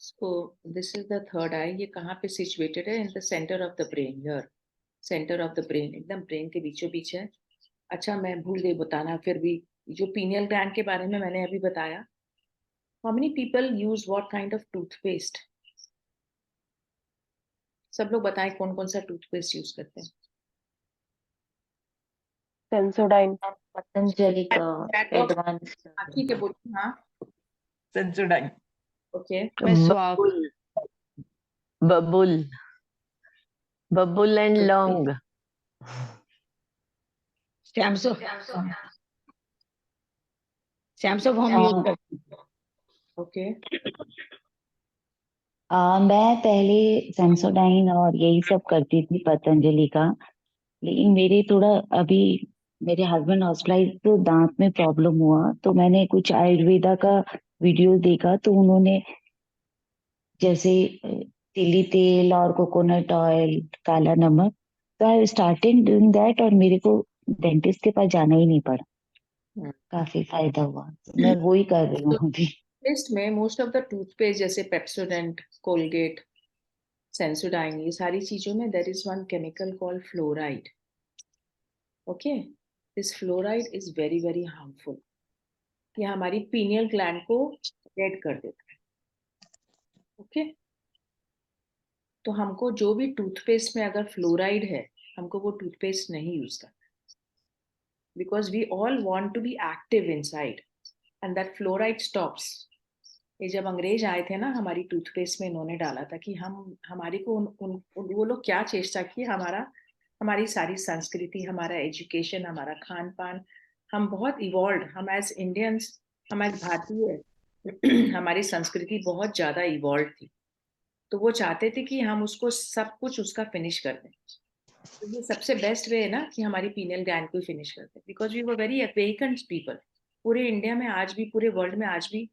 So this is the third eye. ये कहाँ पे situated है? In the center of the brain. Here, center of the brain. एकदम brain के बीचों बीच है. अच्छा, मैं भूल गई बताना फिर भी, जो pineal gland के बारे में मैंने अभी बताया. How many people use what kind of toothpaste? सब लोग बताएं कौन कौन सा टूथपेस्ट यूज करते हैं. सेंसोडाइन, पतंजलि का Chat box. एडवांस ठीक है, बोलिए. हाँ, सेंसोडाइन, ओके. मैं स्वाब, बबुल बबुल एंड लौंग, सैमसंग हम यूज करते हैं. ओके. मैं पहले सेंसोडाइन और यही सब करती थी पतंजलि का, लेकिन मेरे हस्बैंड हॉस्पिटलाइज तो दांत में प्रॉब्लम हुआ, तो मैंने कुछ आयुर्वेदा का वीडियो देखा, तो उन्होंने जैसे तिली तेल और कोकोनट ऑयल, काला नमक, तो आई स्टार्टेड डूइंग दैट और मेरे को डेंटिस्ट के पास जाना ही नहीं पड़ा. काफी फायदा हुआ, तो मैं वो ही कर रही हूँ अभी. टूथपेस्ट में मोस्ट ऑफ द टूथपेस्ट जैसे पेप्सोडेंट, कोलगेट, सेंसोडाइन, ये सारी चीजों में there is one chemical called fluoride. Okay. This fluoride is very very harmful. ये हमारी पीनियल ग्लैंड को डेड कर देता है. ओके. तो हमको जो भी टूथपेस्ट में अगर फ्लोराइड है, हमको वो टूथपेस्ट नहीं यूज करना, because we all want to be active inside and that fluoride stops. ये जब अंग्रेज आए थे ना, हमारी टूथपेस्ट में इन्होंने डाला था कि हमारी को वो लोग क्या चेष्टा की, हमारी सारी संस्कृति, हमारा एजुकेशन, हमारा खान पान, हम बहुत इवॉल्व, हम एज इंडियंस, हम एज भारतीय, हमारी संस्कृति बहुत ज्यादा इवॉल्व थी. तो वो चाहते थे कि हम उसको सब कुछ उसका फिनिश कर दें. तो ये सबसे बेस्ट वे है ना कि हमारी पीनियल ग्लैंड को फिनिश कर दें, because we were very awakened people. पूरे इंडिया में आज भी, पूरे वर्ल्ड में आज भी,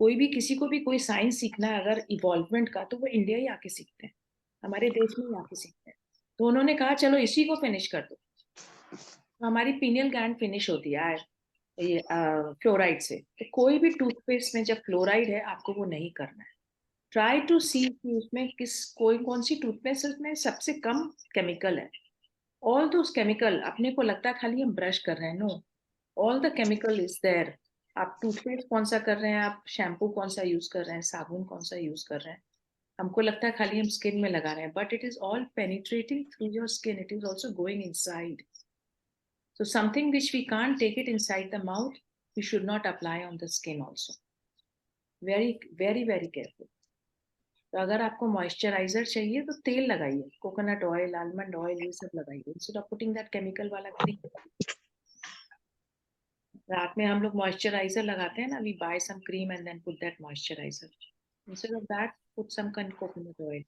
कोई भी किसी को भी कोई साइंस सीखना है अगर इवॉल्वमेंट का, तो वो इंडिया ही आके सीखते हैं, हमारे देश में ही आके सीखते हैं. तो उन्होंने कहा चलो इसी को फिनिश कर दो. तो हमारी पीनियल ग्लैंड फिनिश होती है ये फ्लोराइड से. तो कोई भी टूथपेस्ट में जब फ्लोराइड है, आपको वो नहीं करना है. ट्राई टू सी कि उसमें कौन सी टूथपेस्ट में सबसे कम केमिकल है. ऑल दोस केमिकल, अपने को लगता है खाली हम ब्रश कर रहे हैं. No, all the chemical is there. आप टूथपेस्ट कौन सा कर रहे हैं, आप शैम्पू कौन सा यूज कर रहे हैं, साबुन कौन सा यूज कर रहे हैं, हमको लगता है खाली हम स्किन में लगा रहे हैं, but it is all penetrating through your skin. It is also going inside. So something which we can't take it inside the mouth, we should not apply on the skin also. Very, very, very careful. तो अगर आपको moisturiser चाहिए तो तेल लगाइए, coconut oil, almond oil, ये सब लगाइए, instead of putting that chemical वाला क्रीम. रात में हम लोग मॉइस्चराइजर लगाते हैं ना, we buy some cream and then put that moisturiser. Instead of that put some coconut oil.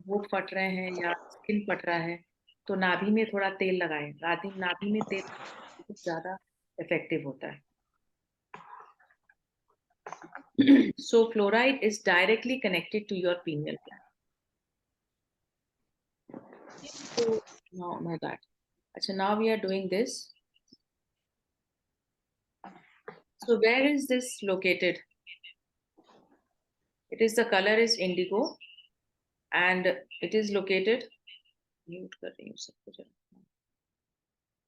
होंठ फट रहे हैं या स्किन फट रहा है, तो नाभि में थोड़ा तेल लगाएं. नाभि में तेल ज्यादा इफेक्टिव होता है. So fluoride is directly connected to your pineal gland. So now that. Achha, now we are doing this. So where is this located? It is, the color is indigo and it is located.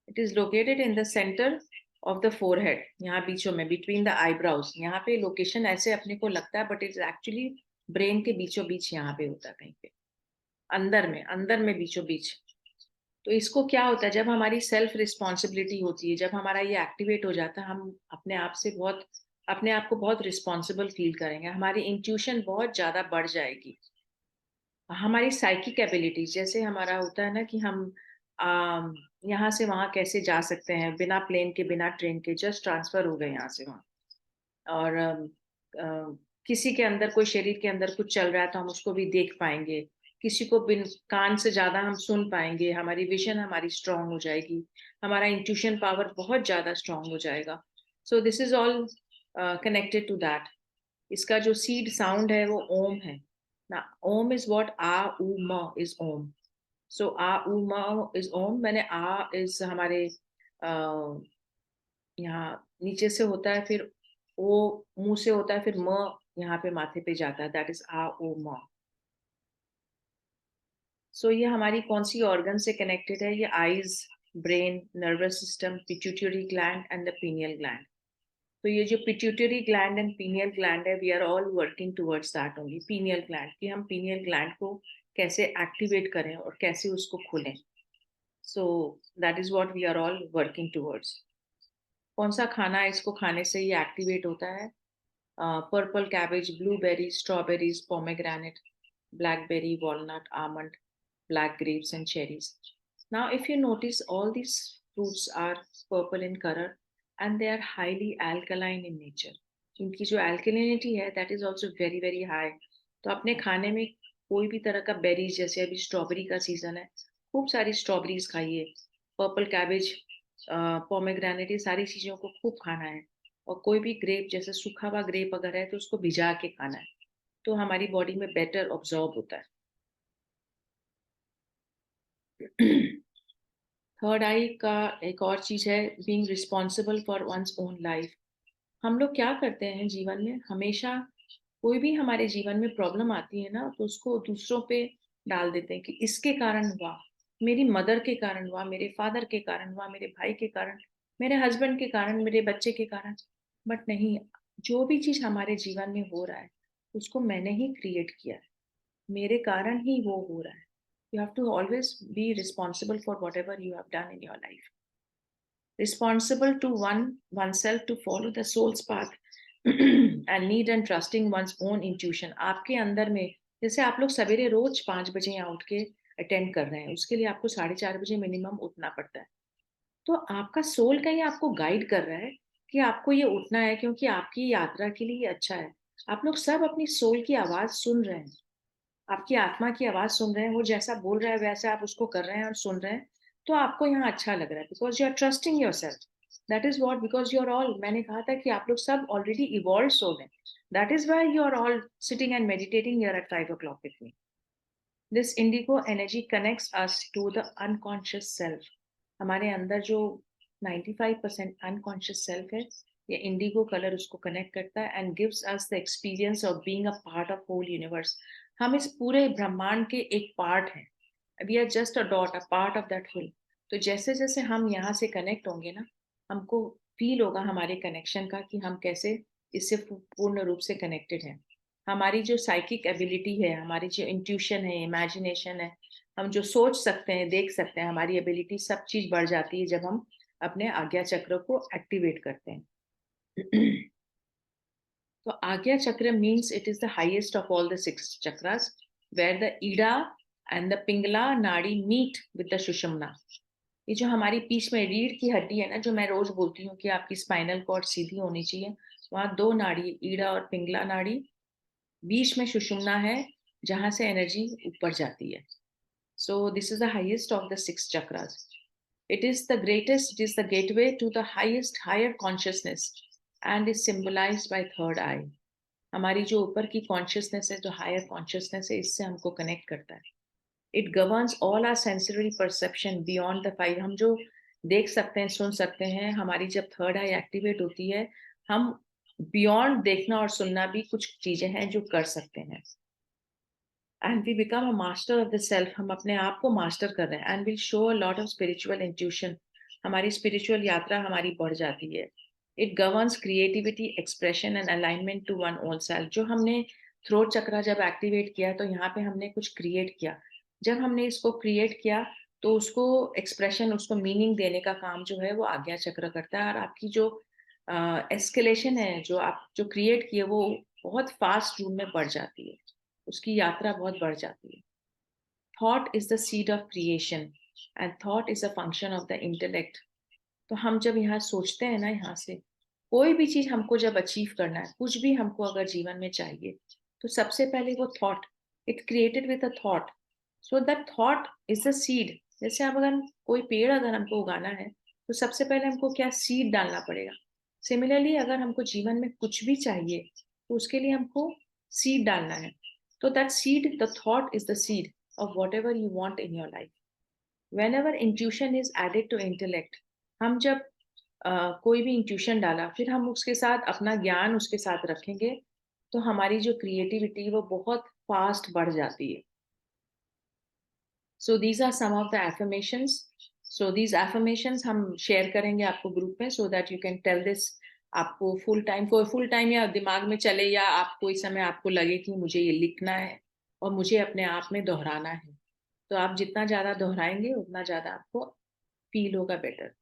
It is located in the center of the forehead. यहाँ बीचों में, between the eyebrows. यहाँ पे location ऐसे अपने को लगता है, but it is actually brain के बीचों बीच यहाँ पे होता है, कहीं पे अंदर में बीचों बीच. तो इसको क्या होता है, जब हमारी सेल्फ रिस्पॉन्सिबिलिटी होती है, जब हमारा ये एक्टिवेट हो जाता है, हम अपने आप को बहुत रिस्पॉन्सिबल फील करेंगे, हमारी इंट्यूशन बहुत ज्यादा बढ़ जाएगी, हमारी साइकिक एबिलिटीज, जैसे हमारा होता है ना कि हम यहाँ से वहाँ कैसे जा सकते हैं बिना प्लेन के, बिना ट्रेन के, जस्ट ट्रांसफर हो गए यहाँ से वहाँ. और किसी के अंदर, कोई शरीर के अंदर कुछ चल रहा है तो हम उसको भी देख पाएंगे, किसी को बिन कान से ज्यादा हम सुन पाएंगे, हमारी विजन हमारी स्ट्रांग हो जाएगी, हमारा इंट्यूशन पावर बहुत ज्यादा स्ट्रांग हो जाएगा. So this is all connected to that. इसका जो सीड साउंड है वो ओम है ना. ओम इज व्हाट, आ उ म इज ओम. सो आ उ म इज ओम. मैंने आ इज हमारे यहाँ नीचे से होता है, फिर ओ मुंह से होता है, फिर म यहाँ पे माथे पे जाता है, दैट इज आ ओ म. सो ये हमारी कौन सी ऑर्गन से कनेक्टेड है? ये eyes, brain, nervous system, pituitary gland and the pineal gland. तो ये जो pituitary gland and pineal gland है, we are all working towards that only. Pineal gland, कि हम पीनियल ग्लैंड को कैसे एक्टिवेट करें और कैसे उसको खोलें. So that is what we are all working towards. कौन सा खाना है इसको खाने से ये एक्टिवेट होता है? Purple cabbage, blueberry, strawberries, pomegranate, blackberry, walnut, almond, black grapes, and cherries. Now, if you notice, all these fruits are purple in color and they are highly alkaline in nature. इनकी जो alkalinity है, that is also very very high. तो अपने खाने में कोई भी तरह का बेरीज, जैसे अभी स्ट्रॉबेरी का सीजन है, खूब सारी स्ट्रॉबेरीज खाइए. पर्पल कैबेज, पोमेग्रेनेट, ये सारी चीजों को खूब खाना है. और कोई भी ग्रेप, जैसे सूखा हुआ ग्रेप अगर है तो उसको भिजा के खाना है, तो हमारी बॉडी में बेटर ऑब्जॉर्ब होता है. थर्ड आई का एक और चीज है, being responsible for one's own life. हम लोग क्या करते हैं जीवन में, हमेशा कोई भी हमारे जीवन में प्रॉब्लम आती है ना, तो उसको दूसरों पे डाल देते हैं कि इसके कारण हुआ, मेरी मदर के कारण हुआ, मेरे फादर के कारण हुआ, मेरे भाई के कारण, मेरे हस्बैंड के कारण, मेरे बच्चे के कारण. बट नहीं, जो भी चीज हमारे जीवन में हो रहा है उसको मैंने ही क्रिएट किया है, मेरे कारण ही वो हो रहा है. You have to always be responsible for whatever you have done in your life. Responsible to oneself to follow the soul's path and need and trusting one's own intuition. आपके अंदर में, जैसे आप लोग सवेरे रोज 5 बजे यहाँ उठ के अटेंड कर रहे हैं, उसके लिए आपको 4:30 बजे मिनिमम उठना पड़ता है. तो आपका सोल कहीं आपको गाइड कर रहा है कि आपको ये उठना है, क्योंकि आपकी यात्रा के लिए ये अच्छा है. आप लोग सब अपनी सोल की आवाज सुन रहे हैं, आपकी आत्मा की आवाज सुन रहे हैं, वो जैसा बोल रहा है वैसे आप उसको कर रहे हैं और सुन रहे हैं, तो आपको यहाँ अच्छा लग रहा है, because you are trusting your self. That is what, because you are all, मैंने कहा था कि आप लोग सब ऑलरेडी इवॉल्व सोल हैं. That is why you are all sitting and meditating here at 5 o'clock with me. This indigo energy connects us to the unconscious self. हमारे अंदर जो 95% unconscious self है, ये इंडिगो कलर उसको कनेक्ट करता है and gives us the experience of being a part of whole universe. हम इस पूरे ब्रह्मांड के एक पार्ट हैं. We are just a dot, a part of that whole. तो जैसे जैसे हम यहाँ से कनेक्ट होंगे ना, हमको फील होगा हमारे कनेक्शन का कि हम कैसे इससे पूर्ण रूप से कनेक्टेड हैं. हमारी जो साइकिक एबिलिटी है, हमारी जो इंट्यूशन है, इमेजिनेशन है, हम जो सोच सकते हैं, देख सकते हैं, हमारी एबिलिटी, सब चीज बढ़ जाती है जब हम अपने आज्ञा चक्र को एक्टिवेट करते हैं. तो Ajna chakra means it is the highest of all the 6 chakras, where the Ida and the Pingala nadi meet with the सुषुम्ना. ये जो हमारी पीठ में रीढ़ की हड्डी है ना, जो मैं रोज बोलती हूँ कि आपकी स्पाइनल कॉर्ड सीधी होनी चाहिए, वहां 2 नाड़ी, ईडा और पिंगला नाड़ी, बीच में सुषुम्ना है जहां से एनर्जी ऊपर जाती है. So this is the highest of the 6 chakras. It is the greatest, it is the gateway to the highest higher consciousness and is symbolised by third eye. हमारी जो ऊपर की कॉन्शियसनेस है, जो हायर कॉन्शियसनेस है, इससे हमको कनेक्ट करता है. It governs all our sensory perception beyond the 5. हम जो देख सकते हैं, सुन सकते हैं, हमारी जब थर्ड आई एक्टिवेट होती है, हम बियॉन्ड देखना और सुनना भी कुछ चीजें हैं जो कर सकते हैं. And we become a master of the self. हम अपने आप को मास्टर कर रहे हैं and will show a lot of spiritual intuition. हमारी स्पिरिचुअल यात्रा हमारी बढ़ जाती है. It governs creativity, expression and alignment to one own self. जो हमने थ्रोट चक्रा जब एक्टिवेट किया, तो यहाँ पे हमने कुछ क्रिएट किया. जब हमने इसको क्रिएट किया, तो उसको एक्सप्रेशन, उसको मीनिंग देने का काम जो है वो आज्ञा चक्र करता है. और आपकी जो एस्केलेशन है, जो आप जो क्रिएट किए, वो बहुत फास्ट रूप में बढ़ जाती है, उसकी यात्रा बहुत बढ़ जाती है. Thought is the seed of creation and thought is a function of the intellect. तो हम जब यहाँ सोचते हैं ना, यहाँ से कोई भी चीज हमको जब अचीव करना है, कुछ भी हमको अगर जीवन में चाहिए, तो सबसे पहले वो thought, it created with a thought. So that thought is the seed. जैसे अब अगर कोई पेड़ अगर हमको उगाना है, तो सबसे पहले हमको क्या, सीड डालना पड़ेगा. सिमिलरली अगर हमको जीवन में कुछ भी चाहिए, तो उसके लिए हमको सीड डालना है. तो that seed, the thought is the seed of whatever you want in your life. Whenever intuition is added to intellect, हम जब कोई भी इंट्यूशन डाला, फिर हम उसके साथ अपना ज्ञान उसके साथ रखेंगे, तो हमारी जो क्रिएटिविटी वो बहुत फास्ट बढ़ जाती है. So these are some of the affirmations. So these affirmations हम शेयर करेंगे आपको ग्रुप में, so that you can tell this. आपको फुल टाइम या दिमाग में चले, या आप कोई समय आपको लगे कि मुझे ये लिखना है और मुझे अपने आप में दोहराना है, तो आप जितना ज्यादा दोहराएंगे उतना ज्यादा आपको फील होगा better.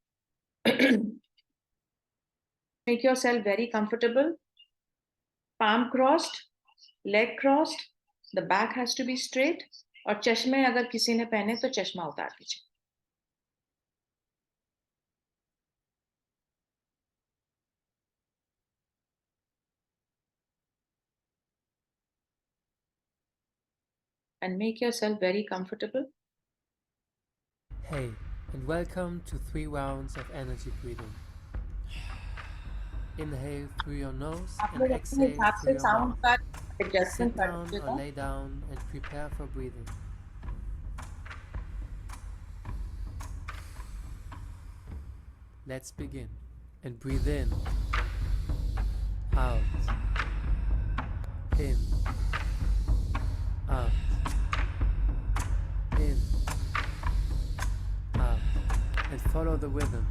Make yourself very comfortable. Palm crossed, leg crossed. The back has to be straight. और चश्मे अगर किसी ने पहने तो चश्मा उतार दीजिए. And make yourself very comfortable. Hey, and welcome to 3 rounds of energy breathing. Inhale through your nose आप and लोग अपने exhale हिसाब through से your साउंड mouth. का एडजस्टमेंट Sit कर down or लीजिएगा. lay down and prepare for breathing. Let's begin. And breathe in, out, in, out, in, out, and follow the rhythm.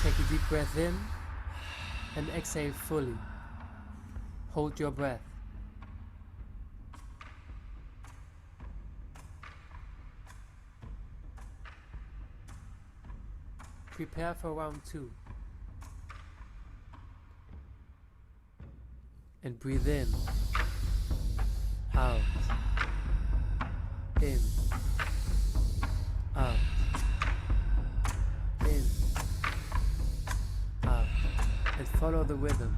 Take a deep breath in and exhale fully. Hold your breath. Prepare for round 2. And breathe in, out, in, out, in, out, and follow the rhythm.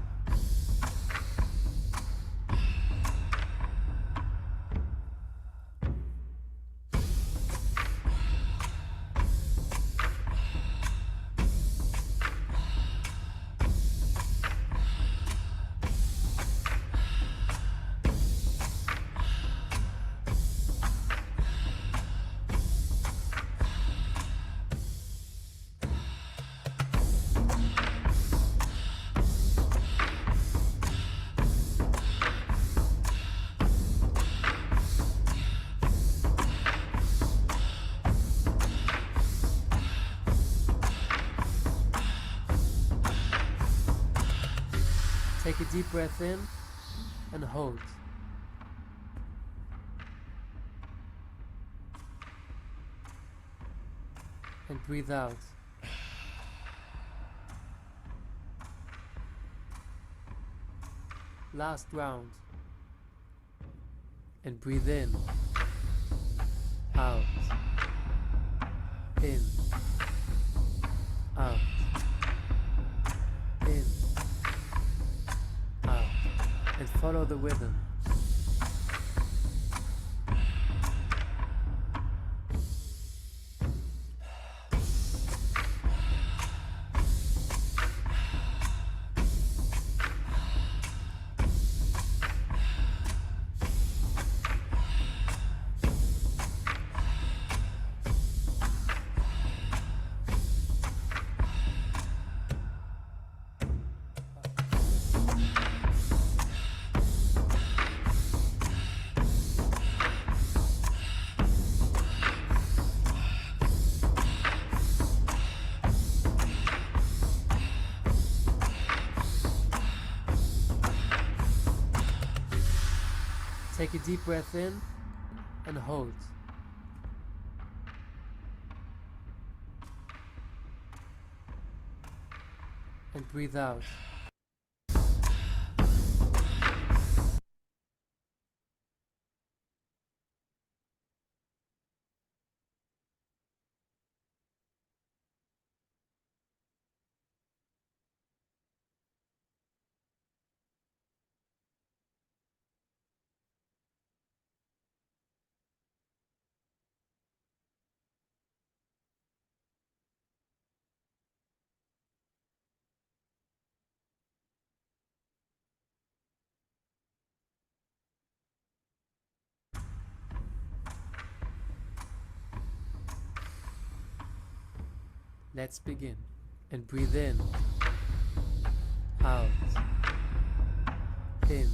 Take a deep breath in and hold. And breathe out. Last round. And breathe in, out, in, out, in, out, and follow the rhythm. Take a deep breath in and hold. and breathe out. Let's begin. And breathe in, out, in,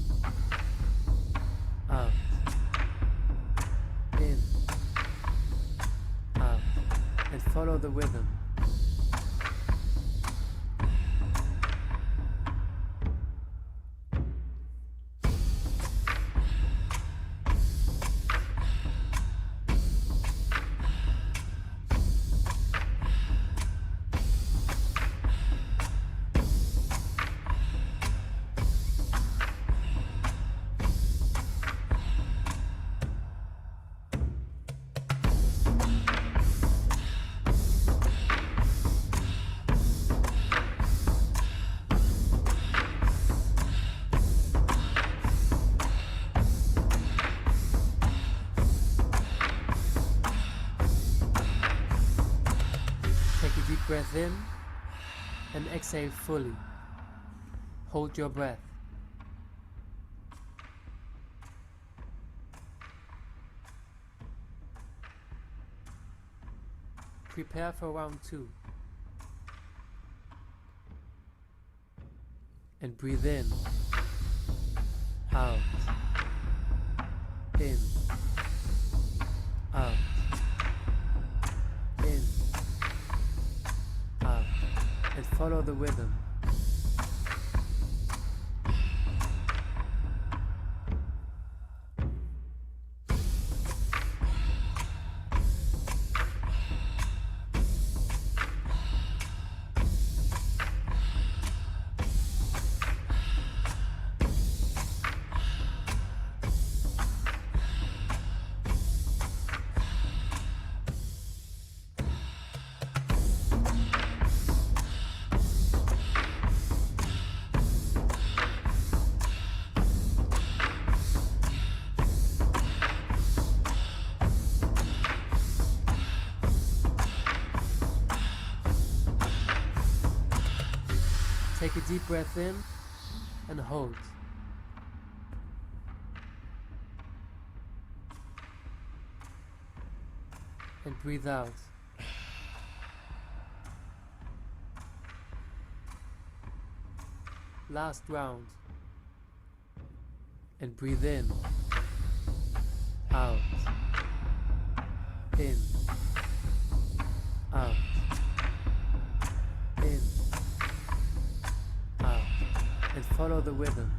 out, in, out, and follow the rhythm. Take a deep breath in and exhale fully. Hold your breath. Prepare for round 2. And breathe in, out, in, out, in, out, and follow the rhythm. Take a deep breath in and hold. And breathe out. Last round. And breathe in, out, in, out, in, out, and follow the rhythm.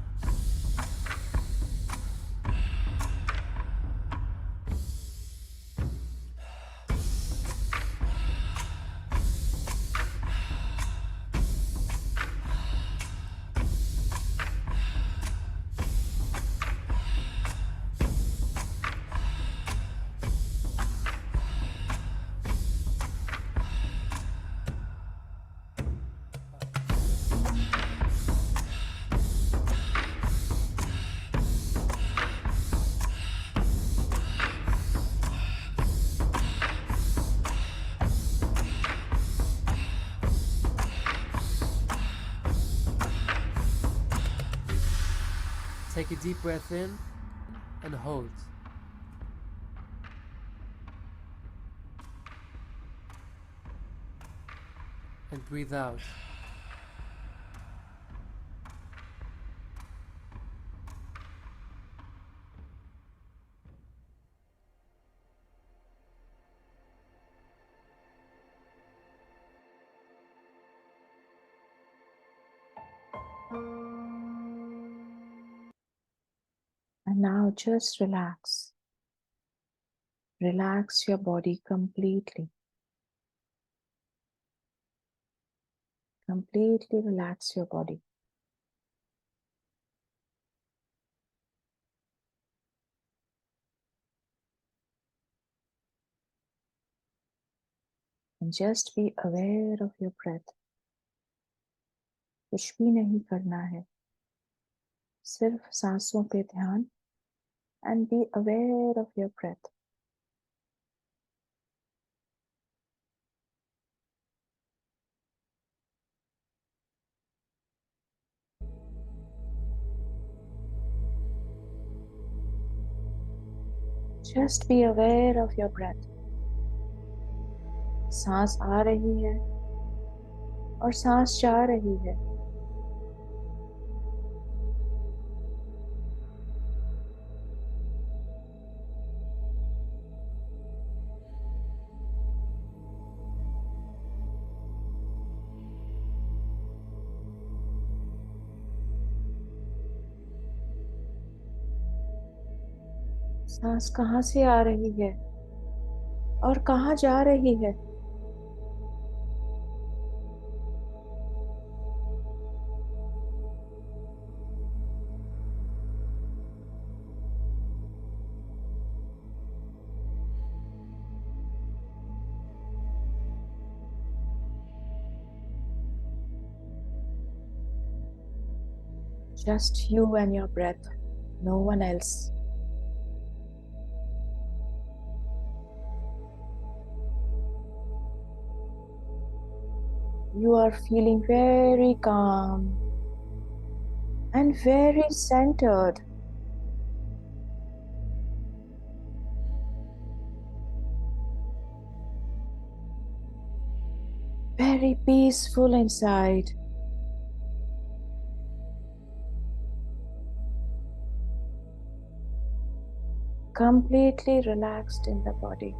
Take a deep breath in and hold. And breathe out. And now just relax. Relax your body completely. completely relax your body. And just be aware of your breath. कुछ भी नहीं करना है, सिर्फ सांसों पे ध्यान. And be aware of your breath. Just be aware of your breath. सांस आ रही है और सांस जा रही है. सांस कहाँ से आ रही है और कहाँ जा रही है. Just you and your breath, no one else. You are feeling very calm and very centered. Very peaceful inside. Completely relaxed in the body.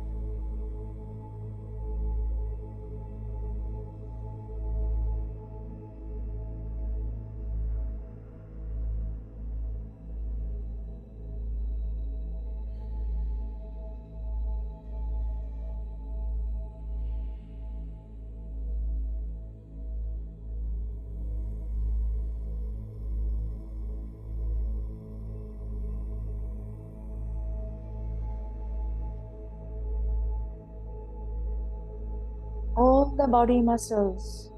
All the body muscles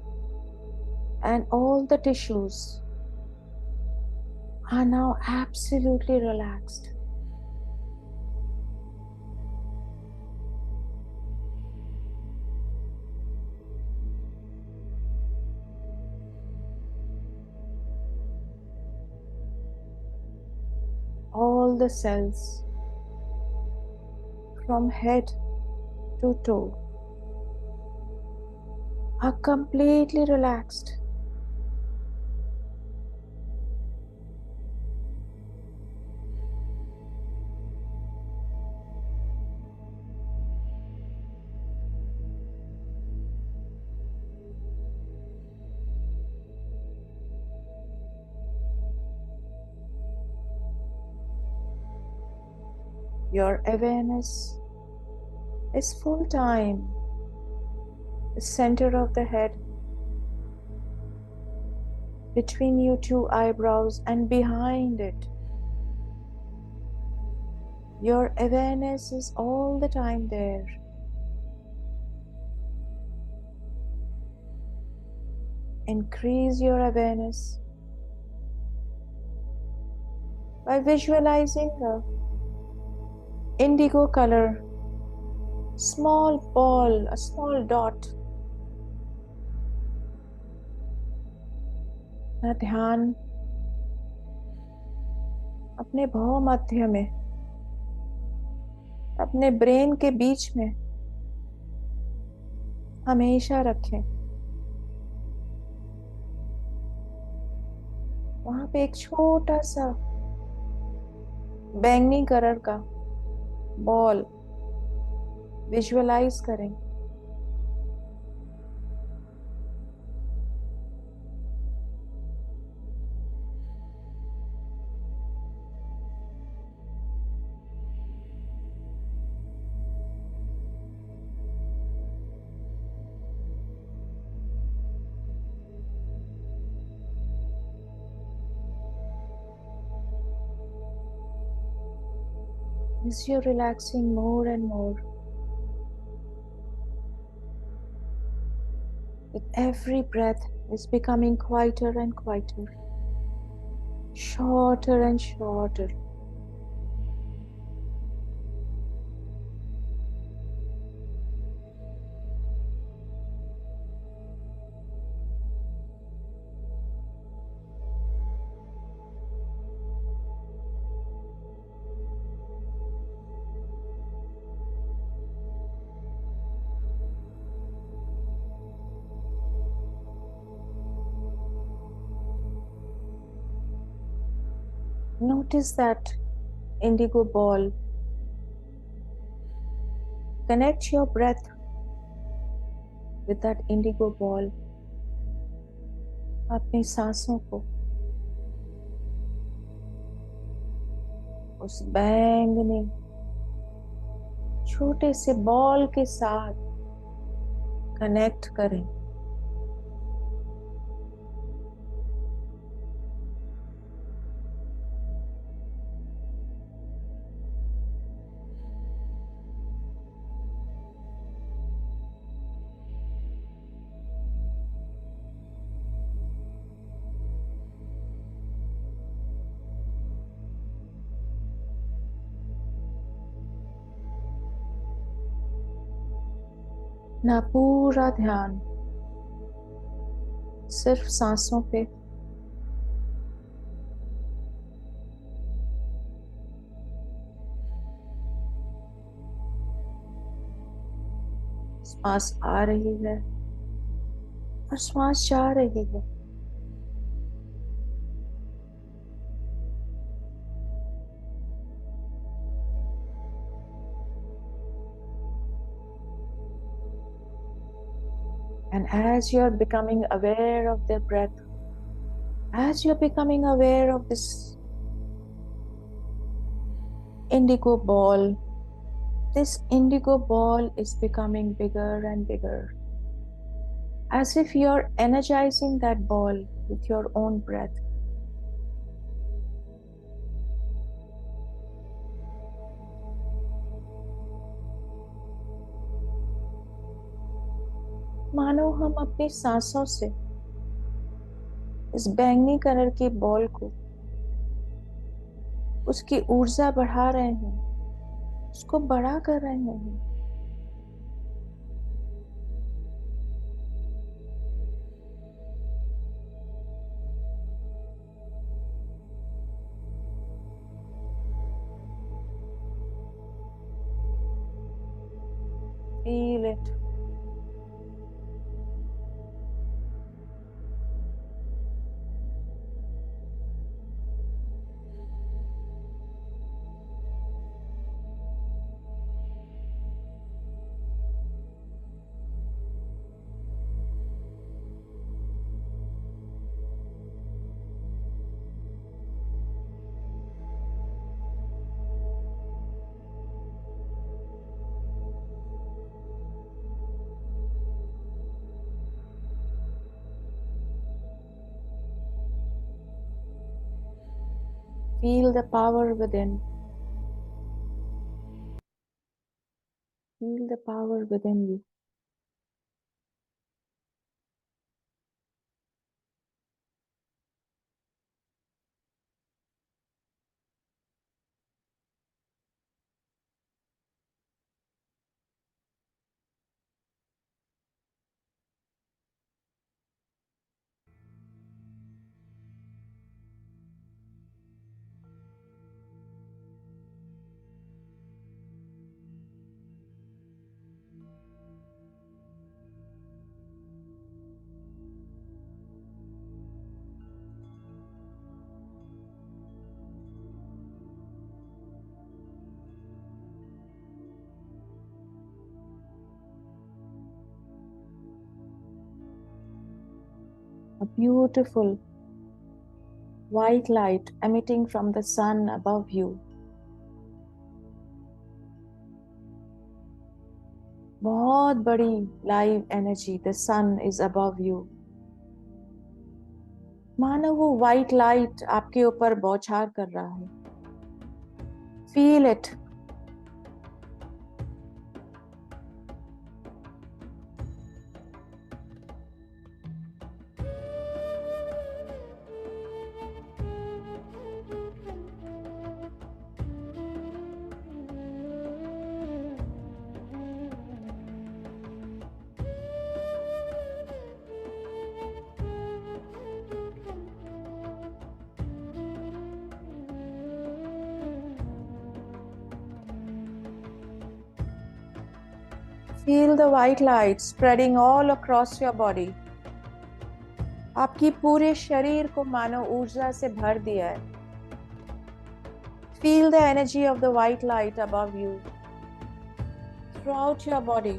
and all the tissues are now absolutely relaxed. All the cells from head to toe are completely relaxed. Your awareness is full time, the center of the head, between your two eyebrows and behind it. Your awareness is all the time there. Increase your awareness by visualizing a indigo color, small ball, a small dot. अपना ध्यान अपने भव मध्य में, अपने brain के बीच में हमेशा रखें. वहां पे एक छोटा सा बैंगनी कलर का बॉल विजुअलाइज करें. as you're relaxing more and more, with every breath is becoming quieter and quieter, shorter and shorter. Notice that indigo ball. Connect your breath with that indigo ball. अपनी सांसों को उस बैंगनी छोटे से ball के साथ कनेक्ट करें. ना पूरा ध्यान सिर्फ सांसों पे. श्वास आ रही है और श्वास जा रही है. And as you're becoming aware of the breath, as you're becoming aware of this indigo ball, this indigo ball is becoming bigger and bigger, as if you're energizing that ball with your own breath. मानो हम अपनी सांसों से इस बैंगनी colour की ball को, उसकी ऊर्जा बढ़ा रहे हैं, उसको बड़ा कर रहे हैं. Feel it. Feel the power within. Feel the power within you. A beautiful white light emitting from the sun above you. बहुत बड़ी live energy, the sun is above you. मानो वो white light आपके ऊपर बौछार कर रहा है. Feel it. Feel the white light spreading all across your body. आपकी पूरे शरीर को मानो ऊर्जा से भर दिया है. Feel the energy of the white light above you, throughout your body.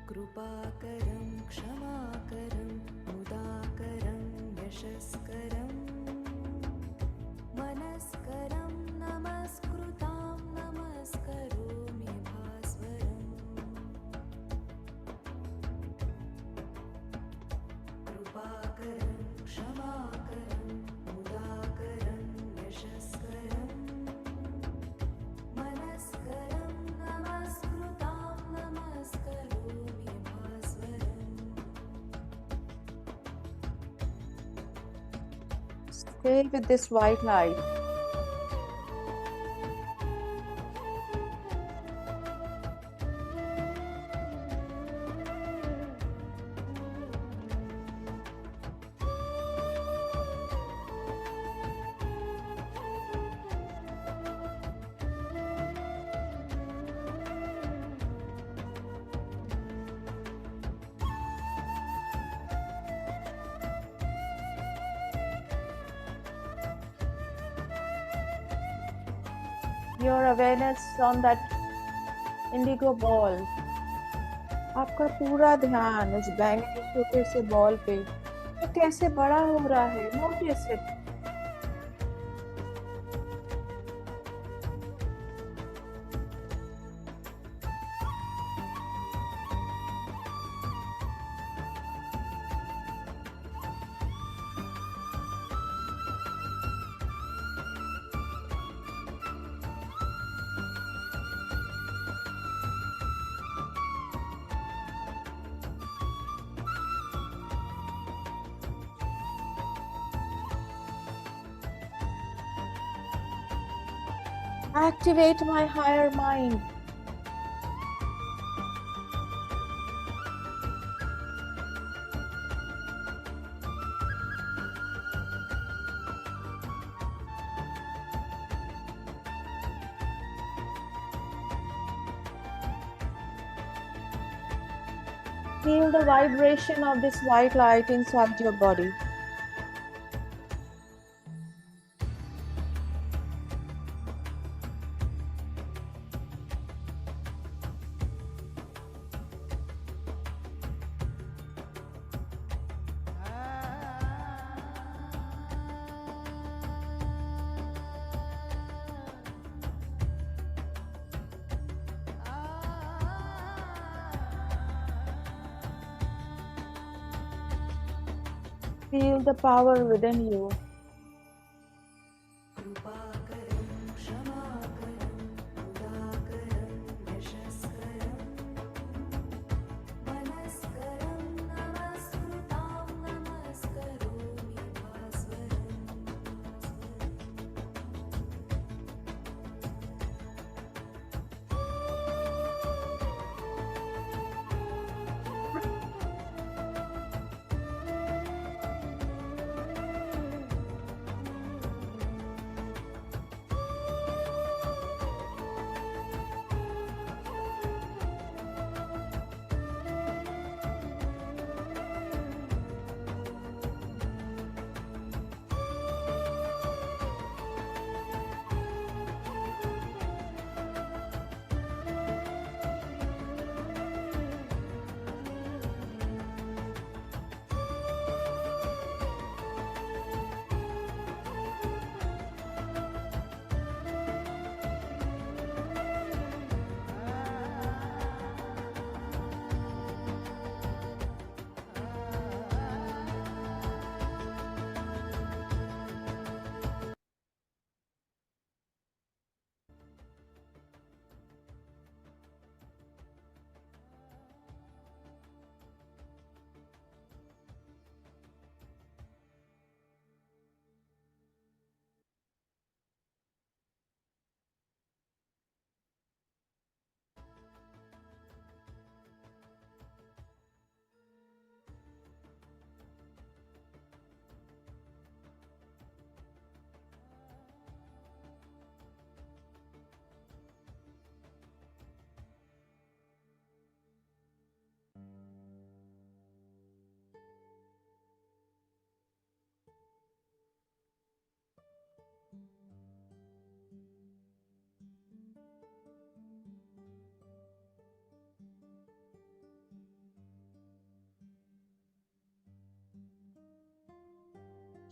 कृपाकरं क्षमाकरं मुदाकरं यशस्करं मनस्करं नमस्कृतां नमस्करोमि भास्वरम् कृपाकरं क्षमाकरं मुदाकरं यशस्करं मनस्करं नमस्कृतां नमस्करोमि भास्वरम् Stay with this white light. Your awareness on that indigo ball. आपका पूरा ध्यान उस बैंगनी छोटे से बॉल पे जो कैसे बड़ा हो रहा है. Notice it. Activate my higher mind. Feel the vibration of this white light inside your body. Feel the power within you. कृपाकरं क्षमाकरं मुदाकरं यशस्करं मनस्करं नमस्कृतां नमस्करोमि भास्वरम्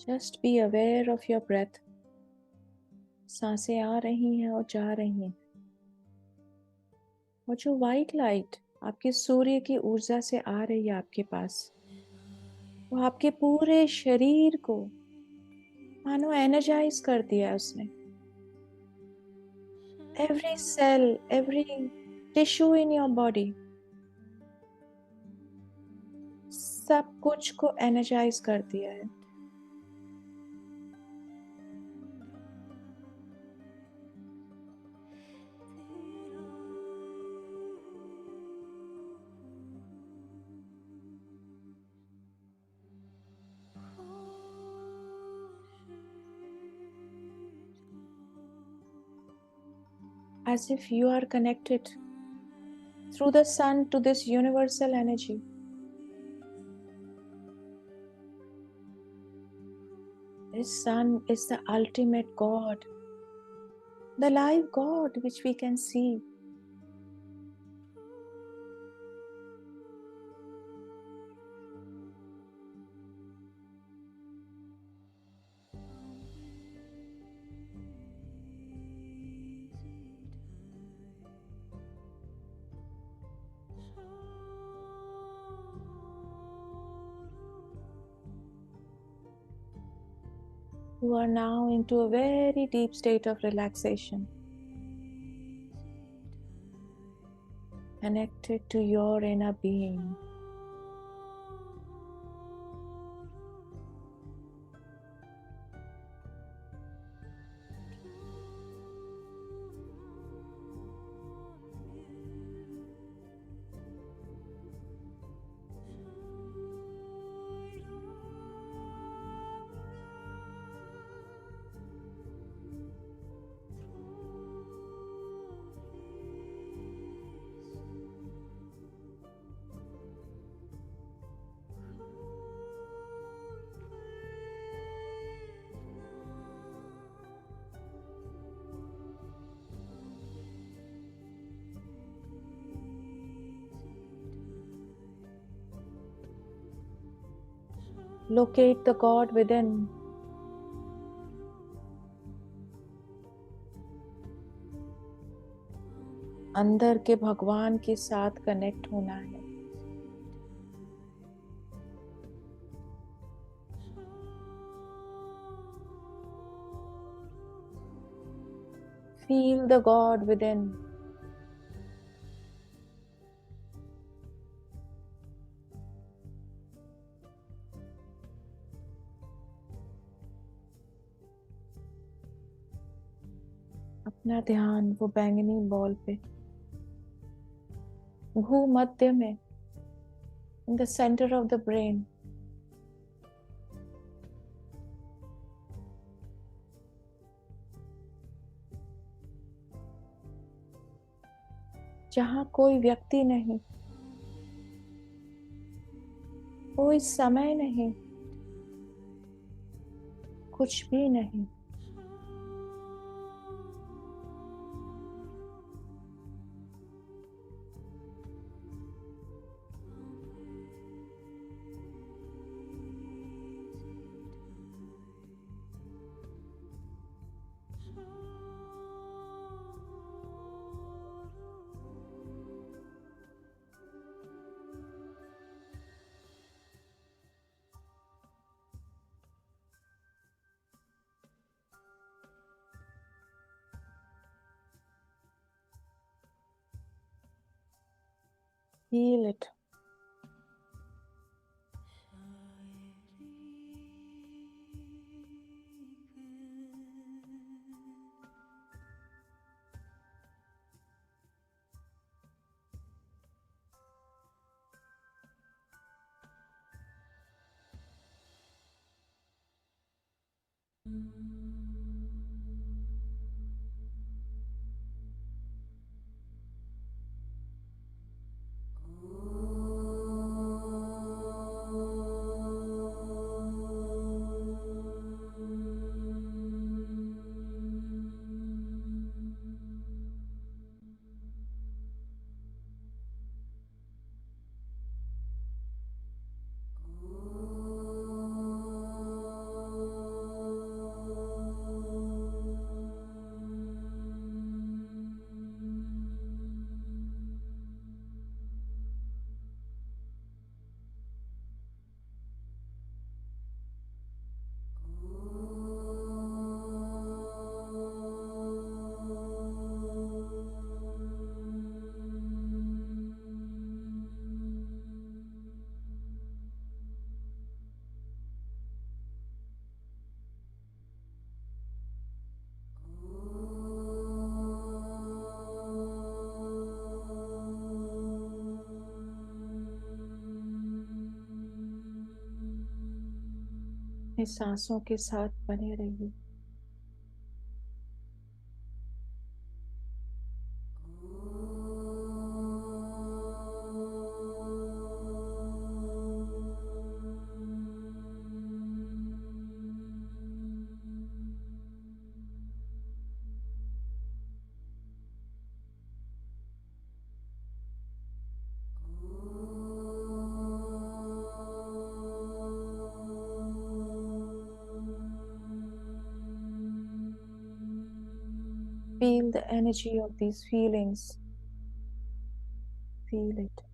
Just be aware of your breath. सांसें आ रही हैं और जा रही हैं। और जो वाइट लाइट आपके सूर्य की ऊर्जा से आ रही है आपके पास, वो आपके पूरे शरीर को मानो एनर्जाइज कर दिया है उसने। Every cell, every tissue in your body, सब कुछ को एनर्जाइज कर दिया है। As if you are connected through the sun to this universal energy. This sun is the ultimate God, the live God which we can see. You are now into a very deep state of relaxation, connected to your inner being. Locate the God within. अंदर के भगवान के साथ connect होना है। Feel the God within. अपना ध्यान वो बैंगनी बॉल पे, भूमध्य में, in the center of the brain. जहां कोई व्यक्ति नहीं, कोई समय नहीं, कुछ भी नहीं। Feel it. अपने सांसों के साथ बने रहिए। Feel the energy of these feelings. Feel it.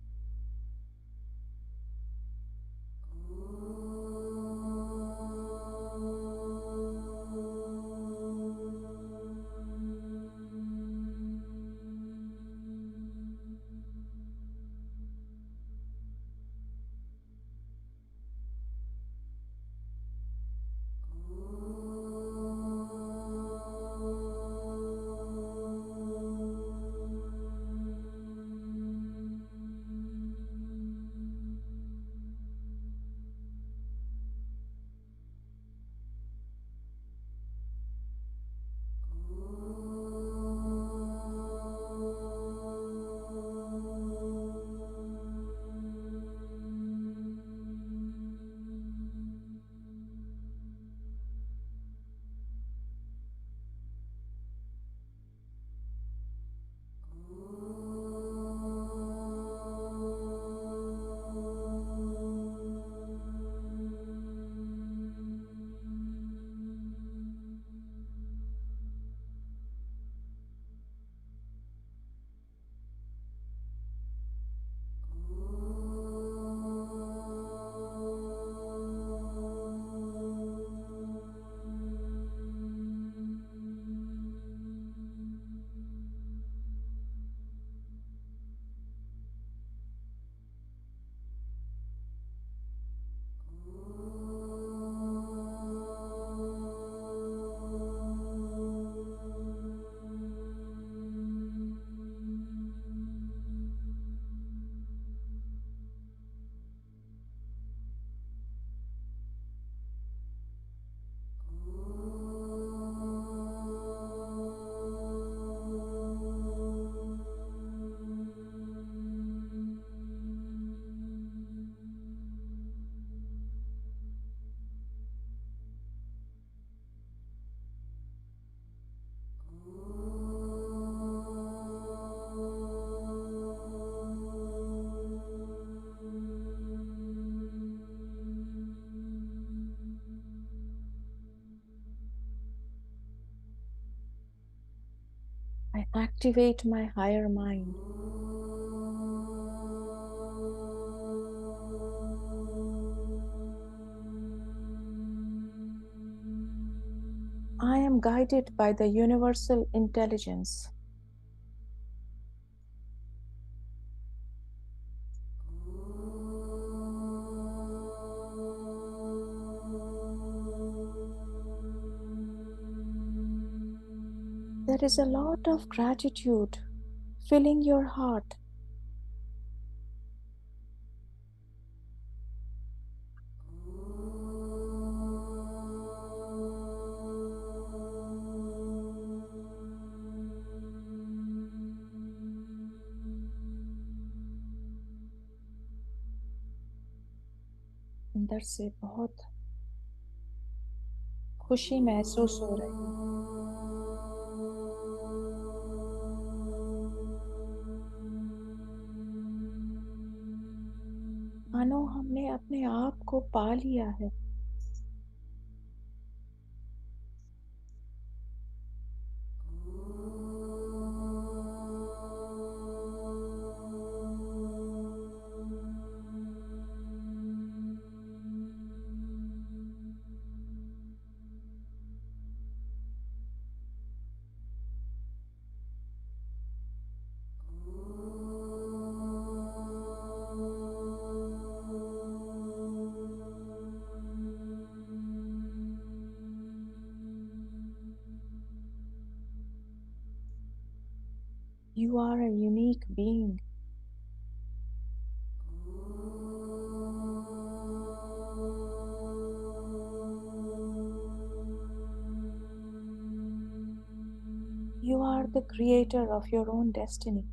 I activate my higher mind. I am guided by the universal intelligence. There is a lot of gratitude filling your heart. अंदर से बहुत खुशी महसूस हो रही है। मानो हमने अपने आप को पा लिया है। You are a unique being. the creator of your own destiny.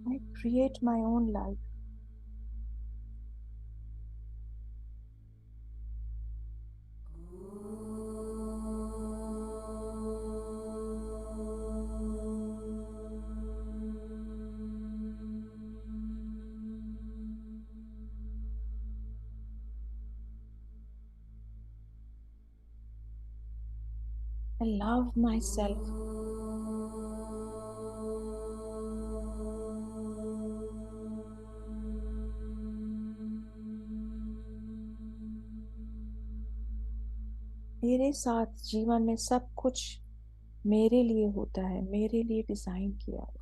I create my own life. I love myself. मेरे साथ जीवन में सब कुछ मेरे लिए होता है, मेरे लिए डिजाइन किया है।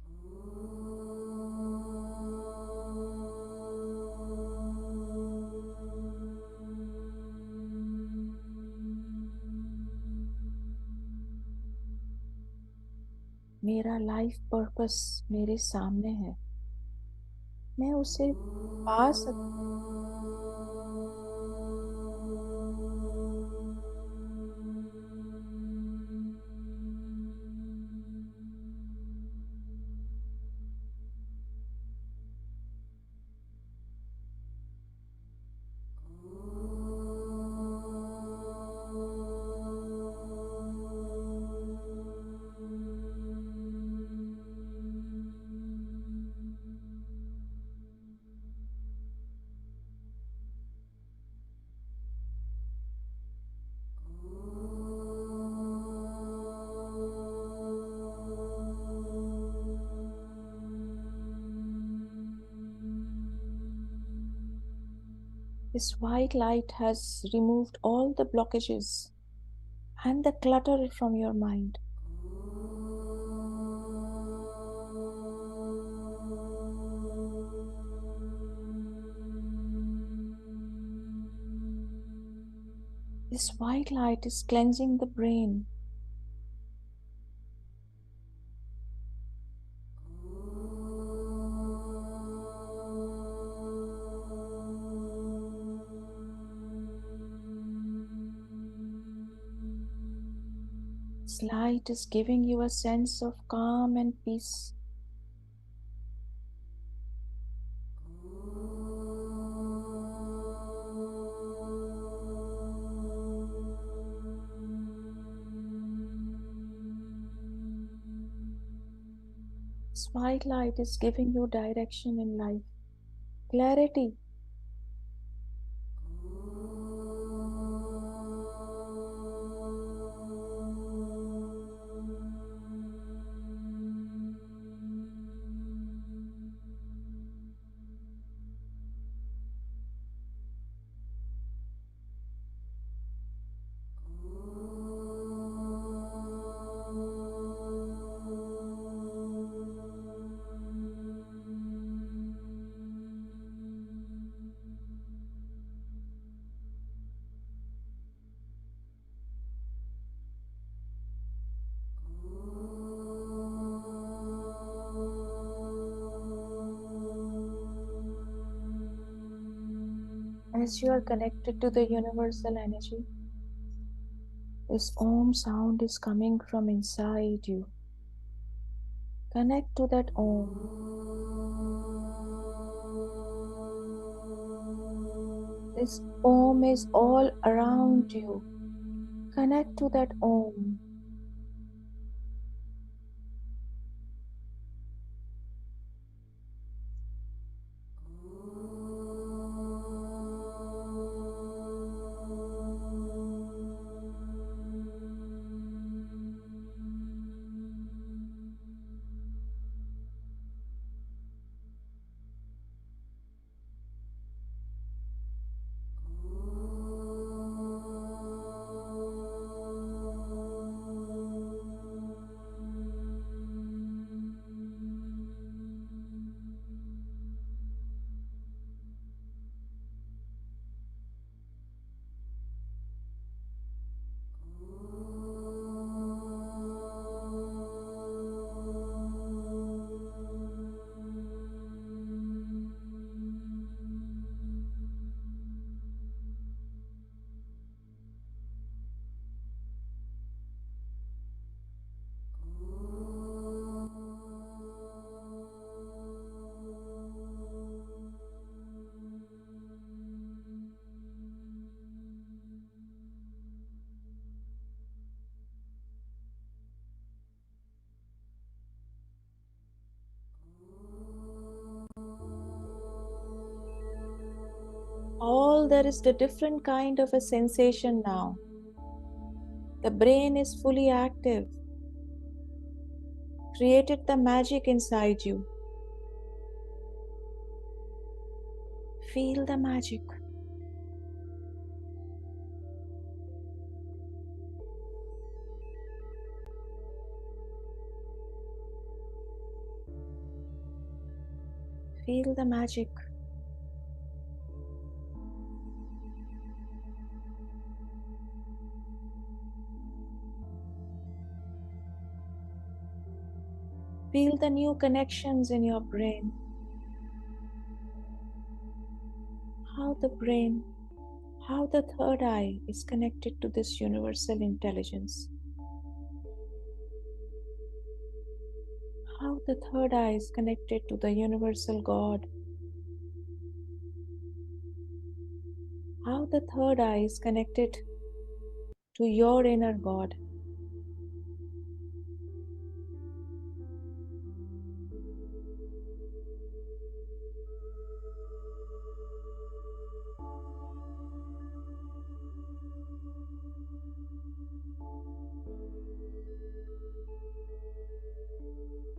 मेरा लाइफ पर्पस मेरे सामने है, मैं उसे पा सकती This white light has removed all the blockages and the clutter from your mind. This white light is cleansing the brain. This light is giving you a sense of calm and peace. This white light is giving you direction in life, clarity. As you are connected to the universal energy, this Om sound is coming from inside you. Connect to that Om. This Om is all around you. Connect to that Om. All there is the different kind of a sensation now. The brain is fully active. Created the magic inside you. Feel the magic. Feel the magic. Feel the new connections in your brain. How the brain, how the third eye is connected to this universal intelligence. How the third eye is connected to the universal God. How the third eye is connected to your inner God.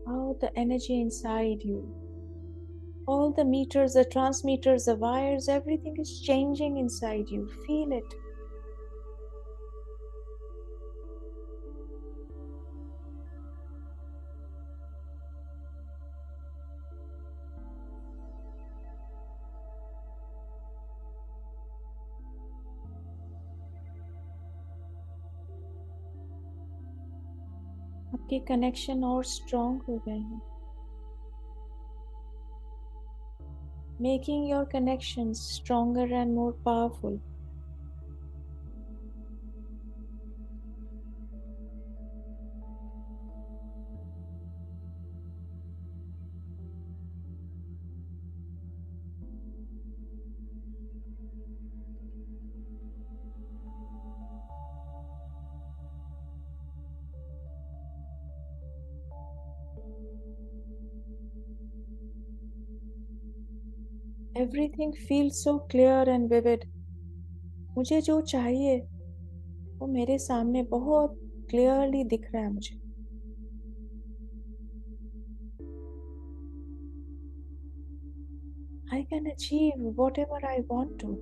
How the energy inside you, all the meters, the transmitters, the wires, everything is changing inside you. Feel it. आपके connection और strong हो गए हैं. Making your connections stronger and more powerful. Everything feels so clear and vivid. मुझे जो चाहिए वो मेरे सामने बहुत क्लियरली दिख रहा है मुझे. I can achieve whatever I want to.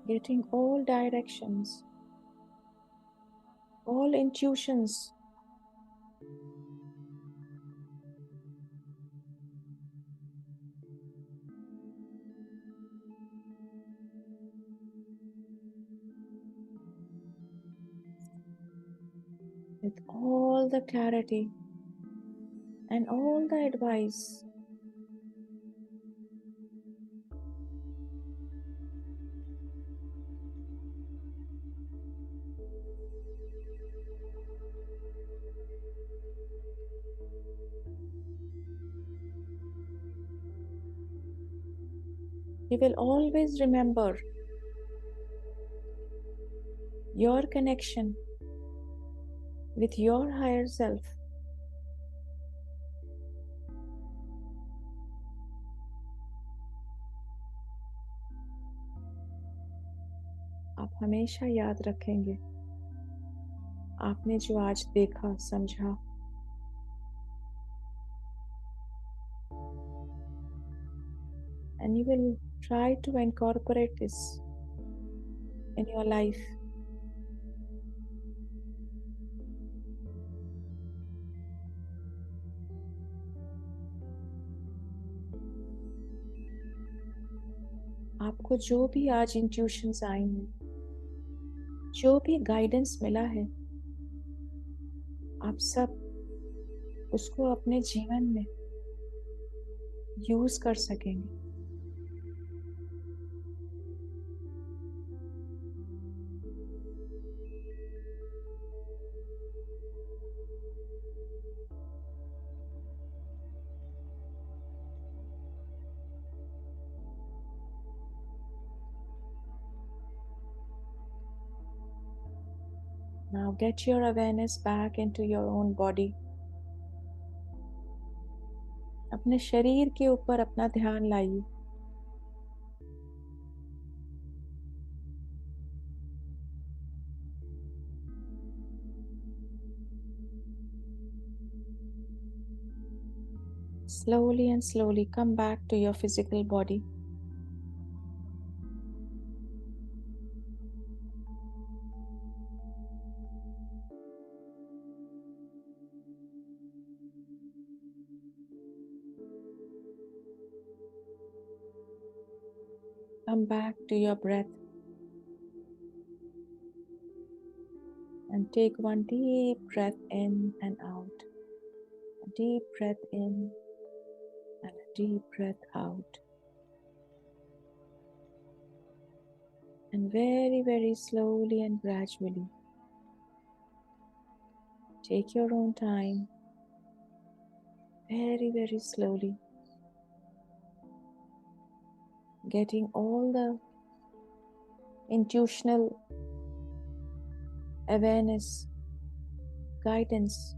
Getting all directions, all intuitions. With all the clarity and all the advice. You will always remember your connection with your higher self. आप हमेशा याद रखेंगे आपने जो आज देखा समझा. And you will try to incorporate this in your life. आपको जो भी आज इंट्यूशंस आई हैं, जो भी गाइडेंस मिला है, आप सब उसको अपने जीवन में यूज कर सकेंगे. Now get your awareness back into your own body. अपने शरीर के ऊपर अपना ध्यान लाइए. Slowly and slowly come back to your physical body. Come back to your breath and take one deep breath in and out. A deep breath in and a deep breath out. And very, very slowly and gradually, take your own time, very, very slowly, getting all the intuitional awareness, guidance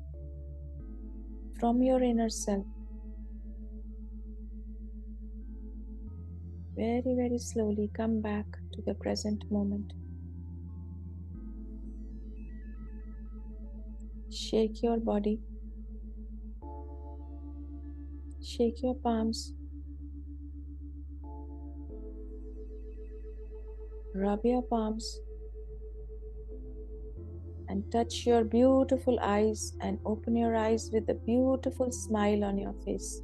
from your inner self. Very, very slowly come back to the present moment. Shake your body. Shake your palms. Rub your palms. And touch your beautiful eyes and open your eyes with a beautiful smile on your face.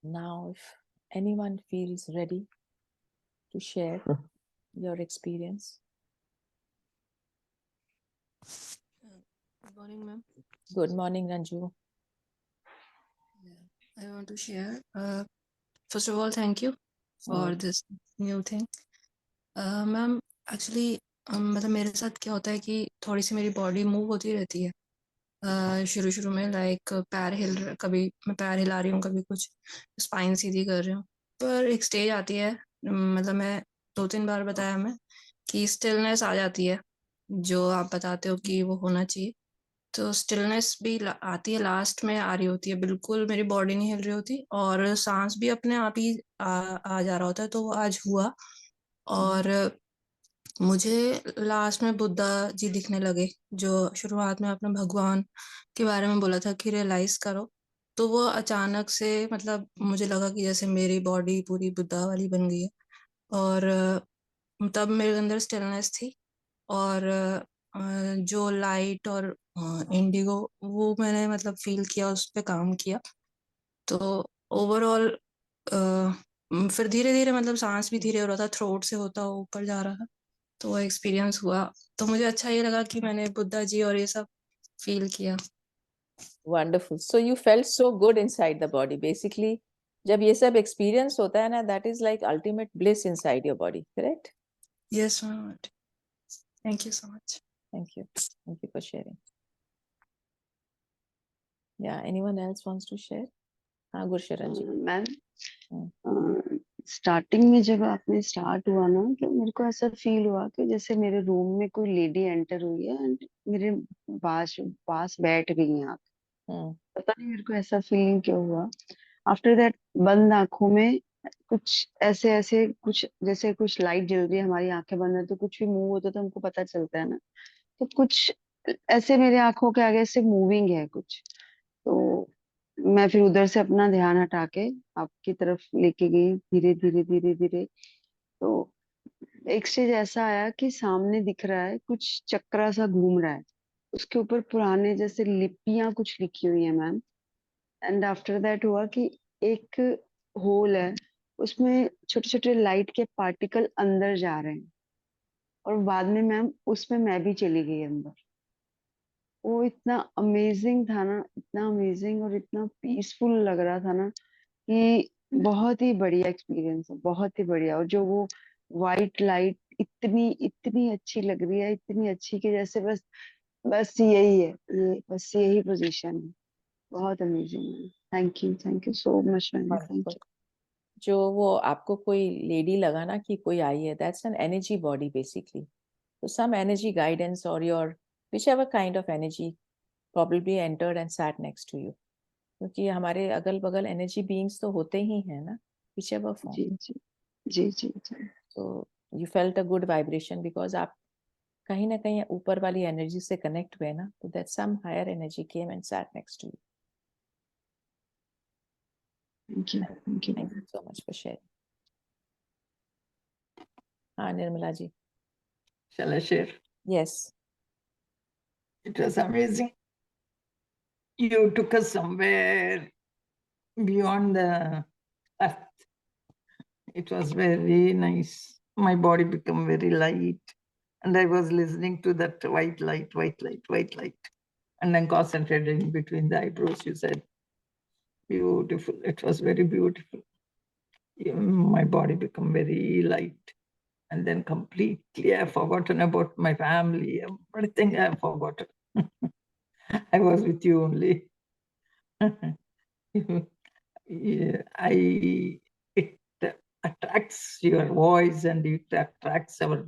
Now, if anyone feels ready to share your experience. Good morning, ma'am. Good morning, Ranju. I want to share. First of all, thank you for this new thing. Ma'am actually मतलब मेरे साथ क्या होता है कि थोड़ी सी मेरी body move होती रहती है शुरू शुरू में लाइक कभी मैं पैर हिला रही हूँ, कभी कुछ स्पाइन सीधी कर रही हूँ, पर एक स्टेज आती है, मतलब मैं 2-3 बार बताया मैं कि स्टिलनेस आ जाती है जो आप बताते हो कि वो होना चाहिए, तो स्टिलनेस भी आती है, लास्ट में आ रही होती है, बिल्कुल मेरी बॉडी नहीं हिल रही होती और सांस भी अपने आप ही आ जा रहा होता है, तो वो आज हुआ। और मुझे लास्ट में बुद्धा जी दिखने लगे, जो शुरुआत में आपने भगवान के बारे में बोला था कि रियलाइज करो, तो वो अचानक से मतलब मुझे लगा कि जैसे मेरी बॉडी पूरी बुद्धा वाली बन गई है, और तब मेरे अंदर स्टिलनेस थी, और जो लाइट और इंडिगो वो मैंने मतलब फील किया, उस पर काम किया, तो ओवरऑल फिर धीरे धीरे मतलब सांस भी धीरे हो रहा था, थ्रोट से होता ऊपर जा रहा था, तो वो एक्सपीरियंस हुआ, तो मुझे अच्छा ये लगा कि मैंने बुद्धा जी और ये सब फील किया। Wonderful. So you felt so good inside the body. Basically, जब ये सब experience होता है ना, that is like ultimate bliss inside your body, correct? Yes, ma'am. Thank you so much. Thank you. Thank you for sharing. Yeah, anyone else wants to share? हाँ, गुरशरण जी. Ma'am हम्म. Starting में जब आपने स्टार्ट हुआ ना, तो मेरे को ऐसा फील हुआ कि जैसे मेरे रूम में कोई लेडी एंटर हुई है एंड मेरे पास पास बैठ गई हैं आप। पता नहीं मेरे को ऐसा फीलिंग क्यों हुआ। आफ्टर दैट बंद आंखों में कुछ ऐसे ऐसे कुछ जैसे कुछ लाइट जल रही है, हमारी आंखें बंद है तो कुछ भी मूव होता है तो हमको पता चलता है ना, तो कुछ ऐसे मेरे आंखों के आगे से मूविंग है कुछ। तो मैं फिर उधर से अपना ध्यान हटा के आपकी तरफ लेके गई, धीरे धीरे धीरे धीरे। तो एक स्टेज ऐसा आया कि सामने दिख रहा है कुछ चक्रा सा घूम रहा है, उसके ऊपर पुराने जैसे लिपियां कुछ लिखी हुई है मैम। एंड आफ्टर दैट हुआ कि एक होल है, उसमें छोटे छोटे लाइट के पार्टिकल अंदर जा रहे हैं। और बाद में मैम उसमें मैं भी चली गई अंदर। वो इतना अमेजिंग था ना, इतना अमेजिंग और इतना पीसफुल लग रहा था ना कि बहुत ही बढ़िया एक्सपीरियंस है, बहुत ही बढ़िया। और जो वो वाइट लाइट इतनी इतनी अच्छी लग रही है, इतनी अच्छी कि जैसे बस बस यही है, ये बस यही पोजीशन है। बहुत अमेजिंग है। Thank you so much ma'am, thank Wonderful. जो वो आपको कोई लेडी लगा ना कि कोई आई है, that's an energy body basically. तो सम एनर्जी गाइडेंस और your whichever kind of energy probably entered and sat next to you. क्योंकि हमारे अगल बगल एनर्जी बीइंग्स तो होते ही हैं ना, whichever यू। form. जी जी जी जी जी। So you felt a good vibration because आप कहीं ना कहीं ऊपर वाली एनर्जी से कनेक्ट हुए ना, तो that some higher energy came and sat next to you. Thank you thank you. Thank you so much for sharing. हाँ Nirmala ji. Shall I share? Yes. It was amazing. You took us somewhere beyond the earth. It was very nice. My body became very light. And I was listening to that white light, white light, white light. And then concentrated in between the eyebrows, you said. Beautiful. It was very beautiful. My body became very light. And then completely I've forgotten about my family. Everything I've forgotten. I was with you only. Yeah, it attracts your voice and it attracts our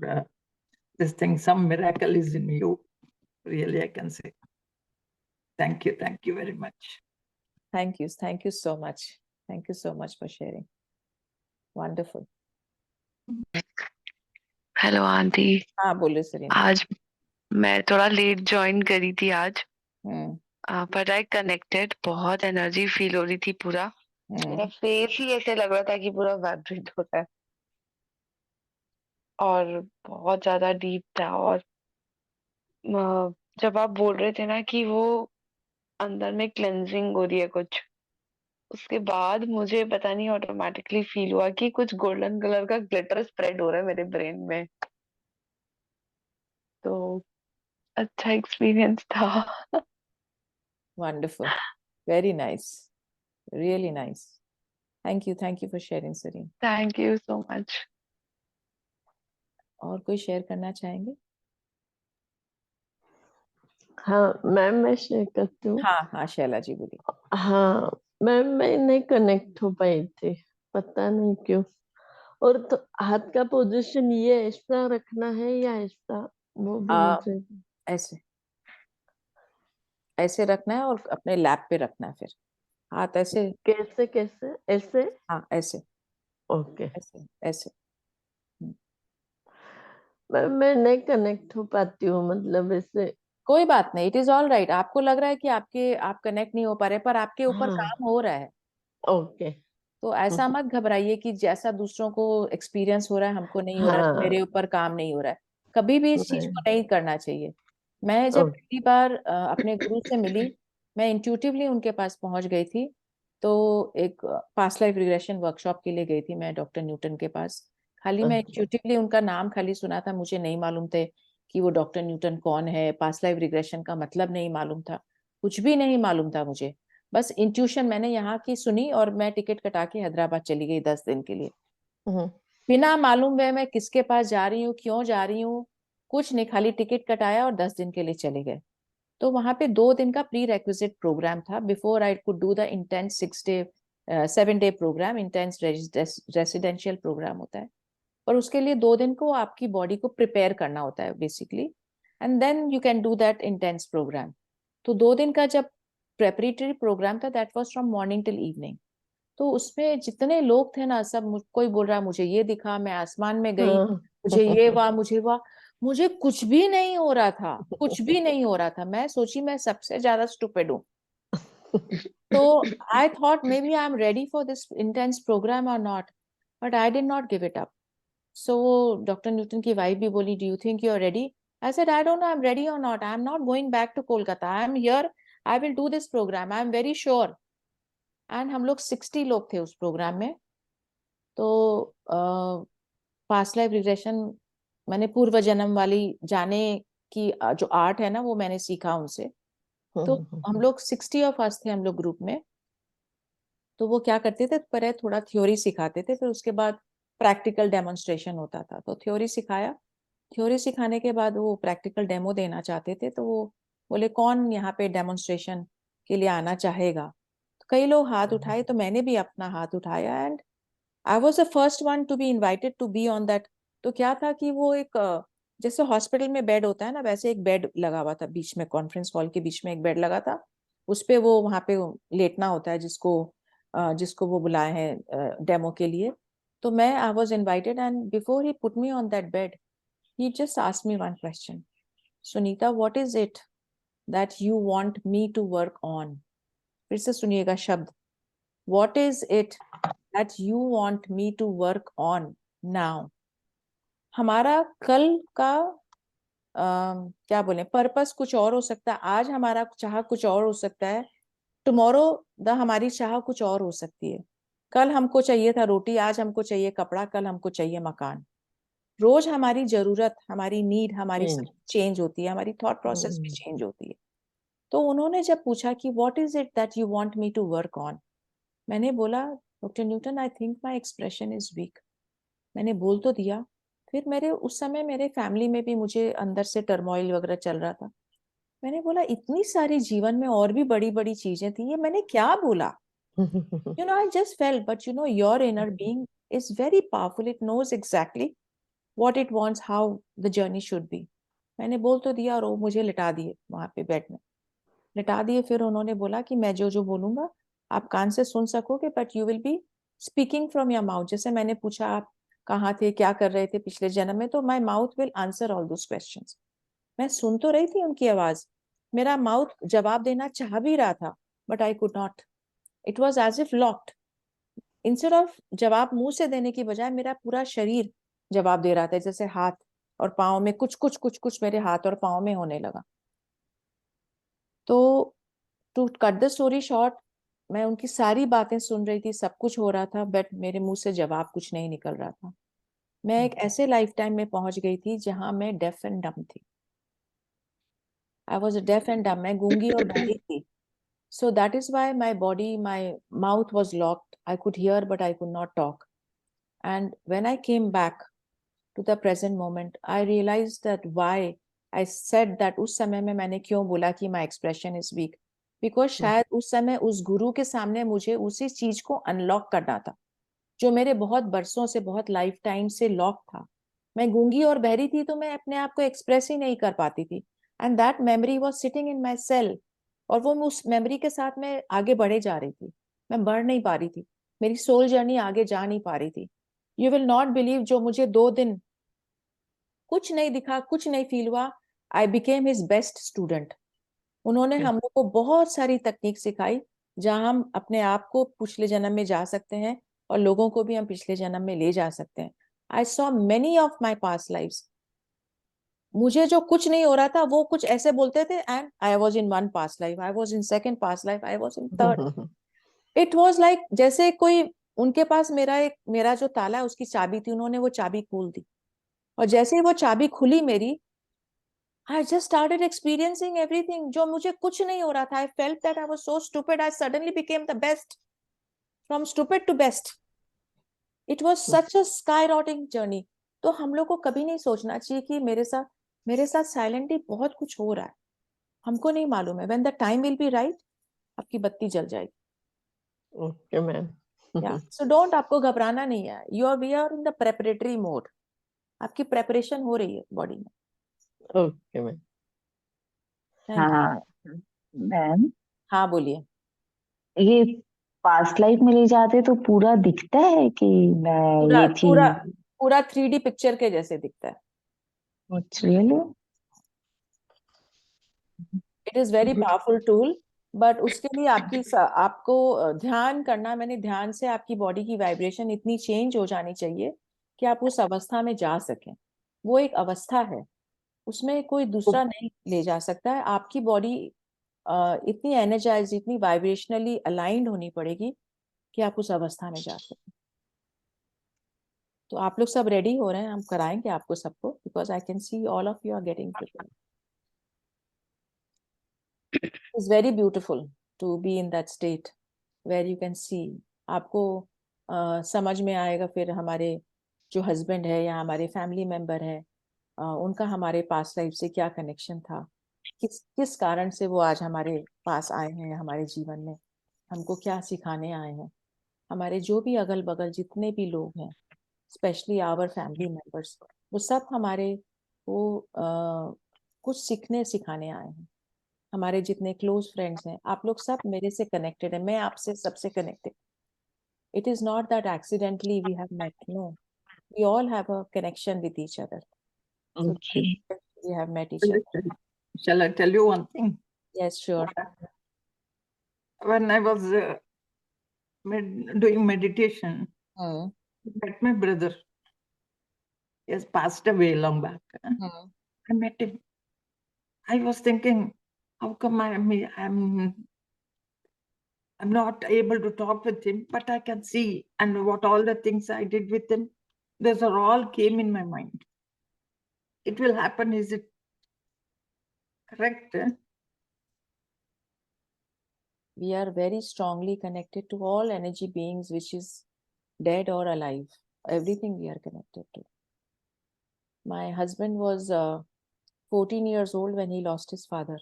this thing. Some miracle is in you. Really, I can say. Thank you very much. Thank you so much. Thank you so much for sharing. Wonderful. Hello aunty. हाँ बोलो Serena. आज मैं थोड़ा late join करी थी आज, हम्म. पर I connected. बहुत एनर्जी फील हो रही थी पूरा। मेरा फेस ही ऐसे लग रहा था कि पूरा वाइब्रेट हो रहा है और बहुत ज्यादा डीप था। और जब आप बोल रहे थे ना कि वो अंदर में क्लेंजिंग हो रही है कुछ, उसके बाद मुझे पता नहीं ऑटोमेटिकली फील हुआ कि कुछ गोल्डन कलर का ग्लिटर स्प्रेड हो रहा है मेरे ब्रेन में। तो अच्छा एक्सपीरियंस था। Wonderful. Very nice. Really nice. Thank you for sharing Sareen. Thank you so much. और कोई शेयर करना चाहेंगे? हाँ मैम, मैं शेयर करती हूँ। हाँ शैला जी बोलिए. हाँ मैम, मैं नहीं कनेक्ट हो पाई थी, पता नहीं क्यों। और तो हाथ का पोजीशन ये ऐसा रखना है या ऐसा, वो भी मुझे ऐसे ऐसे रखना है और अपने लैप पे रखना है. फिर हाथ ऐसे. कैसे कैसे ऐसे? हाँ ऐसे ओके ऐसे ऐसे. मैं नहीं कनेक्ट हो पाती हूँ, मतलब ऐसे। कोई बात नहीं, इट इज ऑल राइट. आपको लग रहा है कि आप कनेक्ट नहीं हो पा रहे, पर आपके ऊपर हाँ काम हो रहा है. ओके। तो ऐसा मत घबराइए कि जैसा दूसरों को एक्सपीरियंस हो रहा है हमको नहीं हो रहा है, तो हाँ मेरे ऊपर काम नहीं हो रहा है. कभी भी इस चीज को नहीं करना चाहिए. मैं जब ओके पहली बार अपने गुरु से मिली, मैं इंट्यूटिवली उनके पास पहुंच गई थी. तो एक पास्ट लाइफ रिग्रेशन वर्कशॉप के लिए गई थी मैं डॉक्टर न्यूटन के पास. खाली मैं इंट्यूटिवली उनका नाम खाली सुना था, मुझे नहीं मालूम थे कि वो डॉक्टर न्यूटन कौन है, पास्ट लाइफ रिग्रेशन का मतलब नहीं मालूम था, कुछ भी नहीं मालूम था मुझे. बस इंट्यूशन मैंने यहाँ की सुनी और मैं टिकट कटा के हैदराबाद चली गई 10 दिन के लिए. बिना मालूम है मैं किसके पास जा रही हूँ, क्यों जा रही हूँ, कुछ नहीं. खाली टिकट कटाया और 10 दिन के लिए चले गए. तो वहां पे 2 दिन का प्री रेक्विजिट प्रोग्राम था before I could do the intense 7 day programme. Intense residential programme होता है और उसके लिए 2 दिन को आपकी बॉडी को प्रिपेयर करना होता है basically, and then you can do that intense programme. तो 2 दिन का जब प्रेपरेटरी प्रोग्राम था, that was from morning till evening. तो उसमें जितने लोग थे ना, सब कोई बोल रहा मुझे ये दिखा, मैं आसमान में गई, मुझे ये हुआ, मुझे हुआ. मुझे कुछ भी नहीं हो रहा था, कुछ भी नहीं हो रहा था। मैं सोची मैं सबसे ज्यादा स्टूपिड हूँ। तो I thought maybe I'm ready for this intense program or not, but I did not give it up. So Dr. Newton की वाइफ भी बोली, do you think you are ready? I said, I don't know I'm ready or not. I'm not going back to Kolkata. I'm here. I will do this program. I'm very sure. And हम लोग 60 लोग थे उस programme में। तो past life regression, मैंने पूर्व जन्म वाली जाने की जो आर्ट है ना, वो मैंने सीखा उनसे। तो हम लोग 60 ऑफ अस थे हम लोग ग्रुप में। तो वो क्या करते थे, पहले थोड़ा थ्योरी सिखाते थे, फिर उसके बाद प्रैक्टिकल डेमोन्स्ट्रेशन होता था। तो थ्योरी सिखाया, थ्योरी सिखाने के बाद वो प्रैक्टिकल डेमो देना चाहते थे। तो वो बोले कौन यहाँ पे डेमोन्स्ट्रेशन के लिए आना चाहेगा। तो कई लोग हाथ उठाए, तो मैंने भी अपना हाथ उठाया and I was the first one to be invited to be on that. तो क्या था कि वो एक जैसे हॉस्पिटल में बेड होता है ना, वैसे एक बेड लगा हुआ था बीच में, कॉन्फ्रेंस हॉल के बीच में एक बेड लगा था। उस पे वो वहां पे लेटना होता है जिसको वो बुलाए हैं डेमो के लिए। तो मैं I was invited and before he put me on that bed, he just asked me one question. Sunita, what is it that you want me to work on? फिर से सुनिएगा शब्द, what is it that you want me to work on now? हमारा कल का क्या बोले purpose कुछ और हो सकता है, आज हमारा चाह कुछ और हो सकता है, टुमारो हमारी चाह कुछ और हो सकती है। कल हमको चाहिए था रोटी, आज हमको चाहिए कपड़ा, कल हमको चाहिए मकान। रोज हमारी जरूरत, हमारी नीड, हमारी चेंज होती है, हमारी थॉट प्रोसेस भी चेंज होती है। तो उन्होंने जब पूछा कि what is it that you want me to work on, मैंने बोला doctor Newton I think my expression is weak. मैंने बोल तो दिया। फिर मेरे उस समय मेरे फैमिली में भी मुझे अंदर से टर्मोइल वगैरह चल रहा था। मैंने बोला इतनी सारी जीवन में और भी बड़ी बड़ी चीजें थी, ये मैंने क्या बोला। I just felt, but your inner being is very powerful. It knows exactly what it wants, how the journey should be. मैंने बोल तो दिया और वो मुझे लिटा दिए वहां पे बेड में, लिटा दिए। फिर उन्होंने बोला कि मैं जो जो बोलूंगा आप कान से सुन सकोगे, but you will be speaking from your mouth. जैसे मैंने पूछा आप कहाँ थे, क्या कर रहे थे पिछले जन्म में, तो my mouth will answer all those questions. मैं सुन तो रही थी उनकी आवाज, मेरा माउथ जवाब देना चाह भी रहा था, but I could not. It was as if locked. Instead of जवाब मुंह से देने की बजाय मेरा पूरा शरीर जवाब दे रहा था, जैसे हाथ और पाँव में कुछ कुछ कुछ कुछ मेरे हाथ और पाँव में होने लगा। तो to cut the story short, मैं उनकी सारी बातें सुन रही थी, सब कुछ हो रहा था, बट मेरे मुंह से जवाब कुछ नहीं निकल रहा था। मैं एक ऐसे लाइफ टाइम में पहुंच गई थी जहां मैं डेफ एंड डम थी। आई वॉज डेफ एंड डम, मैं गूंगी और बहरी थी। So that is why my body, my mouth was locked. I could hear, but I could not talk. And when I came back to the present moment, I realized that why I said that उस समय में मैंने क्यों बोला कि my expression is weak. Because शायद उस समय उस गुरु के सामने मुझे उसी चीज को अनलॉक करना था जो मेरे बहुत बरसों से, बहुत लाइफ टाइम से लॉक था। मैं गूंगी और बहरी थी, तो मैं अपने आप को एक्सप्रेस ही नहीं कर पाती थी। And that memory was sitting in my cell, और वो उस मेमोरी के साथ मैं आगे बढ़े जा रही थी। मैं बढ़ नहीं पा रही थी, मेरी सोल जर्नी आगे जा नहीं पा रही थी। यू विल नॉट बिलीव, जो मुझे 2 दिन कुछ नहीं दिखा, कुछ नहीं फील हुआ, I became his best student. उन्होंने हम लोग को बहुत सारी तकनीक सिखाई जहां हम अपने आप को पिछले जन्म में जा सकते हैं और लोगों को भी हम पिछले जन्म में ले जा सकते हैं। I saw many of my past lifes. मुझे जो कुछ नहीं हो रहा था वो कुछ ऐसे बोलते थे, and I was in 1 past life, I was in 2nd past life, I was in 3rd। It was like जैसे कोई उनके पास मेरा जो ताला है उसकी चाबी थी, उन्होंने वो चाबी खोल दी, और जैसे ही वो चाबी खुली मेरी, I just started experiencing everything. जो मुझे कुछ नहीं हो रहा था, I felt that I was so stupid. I suddenly became the best, from stupid to best. It was such a skyrocketing journey. तो हम लोग को कभी नहीं सोचना चाहिए कि मेरे साथ साइलेंटली बहुत कुछ हो रहा है, हमको नहीं मालूम है। When the time will be right, आपकी बत्ती जल जाएगी। Okay ma'am. Yeah. So don't, आपको घबराना नहीं है। We are in the preparatory mode. आपकी प्रेपरेशन हो रही है बॉडी में। Okay ma'am. Thank you. हाँ मैम, हाँ बोलिए। ये पास्ट लाइफ में ले जाते तो पूरा दिखता है कि मैं पूरा ये थी? पूरा पूरा 3D पिक्चर के जैसे दिखता है। It's really it is very powerful tool, but उसके लिए आपको ध्यान करना, मैंने ध्यान से आपकी बॉडी की वाइब्रेशन इतनी चेंज हो जानी चाहिए कि आप उस अवस्था में जा सकें। वो एक अवस्था है, उसमें कोई दूसरा नहीं ले जा सकता है। आपकी बॉडी इतनी एनर्जाइज, इतनी वाइब्रेशनली अलाइंड होनी पड़ेगी कि आप उस अवस्था में जा सकें। तो आप लोग सब रेडी हो रहे हैं, हम कराएंगे आपको सबको, because I can see all of you are getting prepared. It's very beautiful to be in that state where you can see. आपको समझ में आएगा फिर हमारे जो हस्बैंड है या हमारे फैमिली मेंबर है, उनका हमारे पास्ट लाइफ से क्या कनेक्शन था, किस कारण से वो आज हमारे पास आए हैं, हमारे जीवन में हमको क्या सिखाने आए हैं। हमारे जो भी अगल बगल जितने भी लोग हैं, स्पेशली आवर फैमिली मेंबर्स, वो सब हमारे को कुछ सीखने सिखाने आए हैं। हमारे जितने क्लोज फ्रेंड्स हैं, आप लोग सब मेरे से कनेक्टेड है, मैं आपसे सबसे connected. It is not that accidentally we have met, no, we all have a connection with each other, so okay. we have met each other. Shall I tell you one thing? Yes, sure. When I was doing meditation, Hmm. I met my brother. He has passed away long back. Hmm. I met him. I was thinking, how come I'm not able to talk with him, but I can see, and what all the things I did with him, those are all came in my mind. It will happen, is it correct? We are very strongly connected to all energy beings, which is dead or alive. Everything we are connected to. My husband was 14 years old when he lost his father.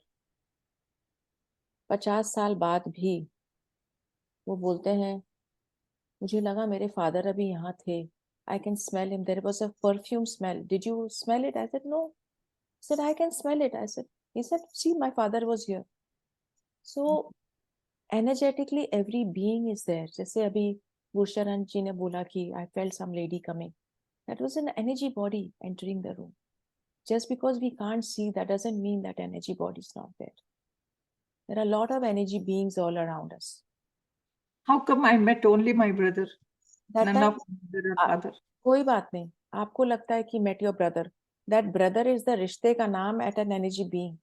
50 साल बाद भी वो बोलते हैं, मुझे लगा मेरे father अभी यहाँ थे। I can smell him. There was a perfume smell. Did you smell it? I said, no. He said, I can smell it. I said, he said, see, my father was here. So, energetically, every being is there. जैसे अभी गुरशरण जी ने बोला कि I felt some lady coming. That was an energy body entering the room. Just because we can't see, that doesn't mean that energy body is not there. There are a lot of energy beings all around us. How come I met only my brother? That None time, of mother or father. कोई बात नहीं, आपको लगता है कि met your brother. That brother is the रिश्ते का नाम at an energy being.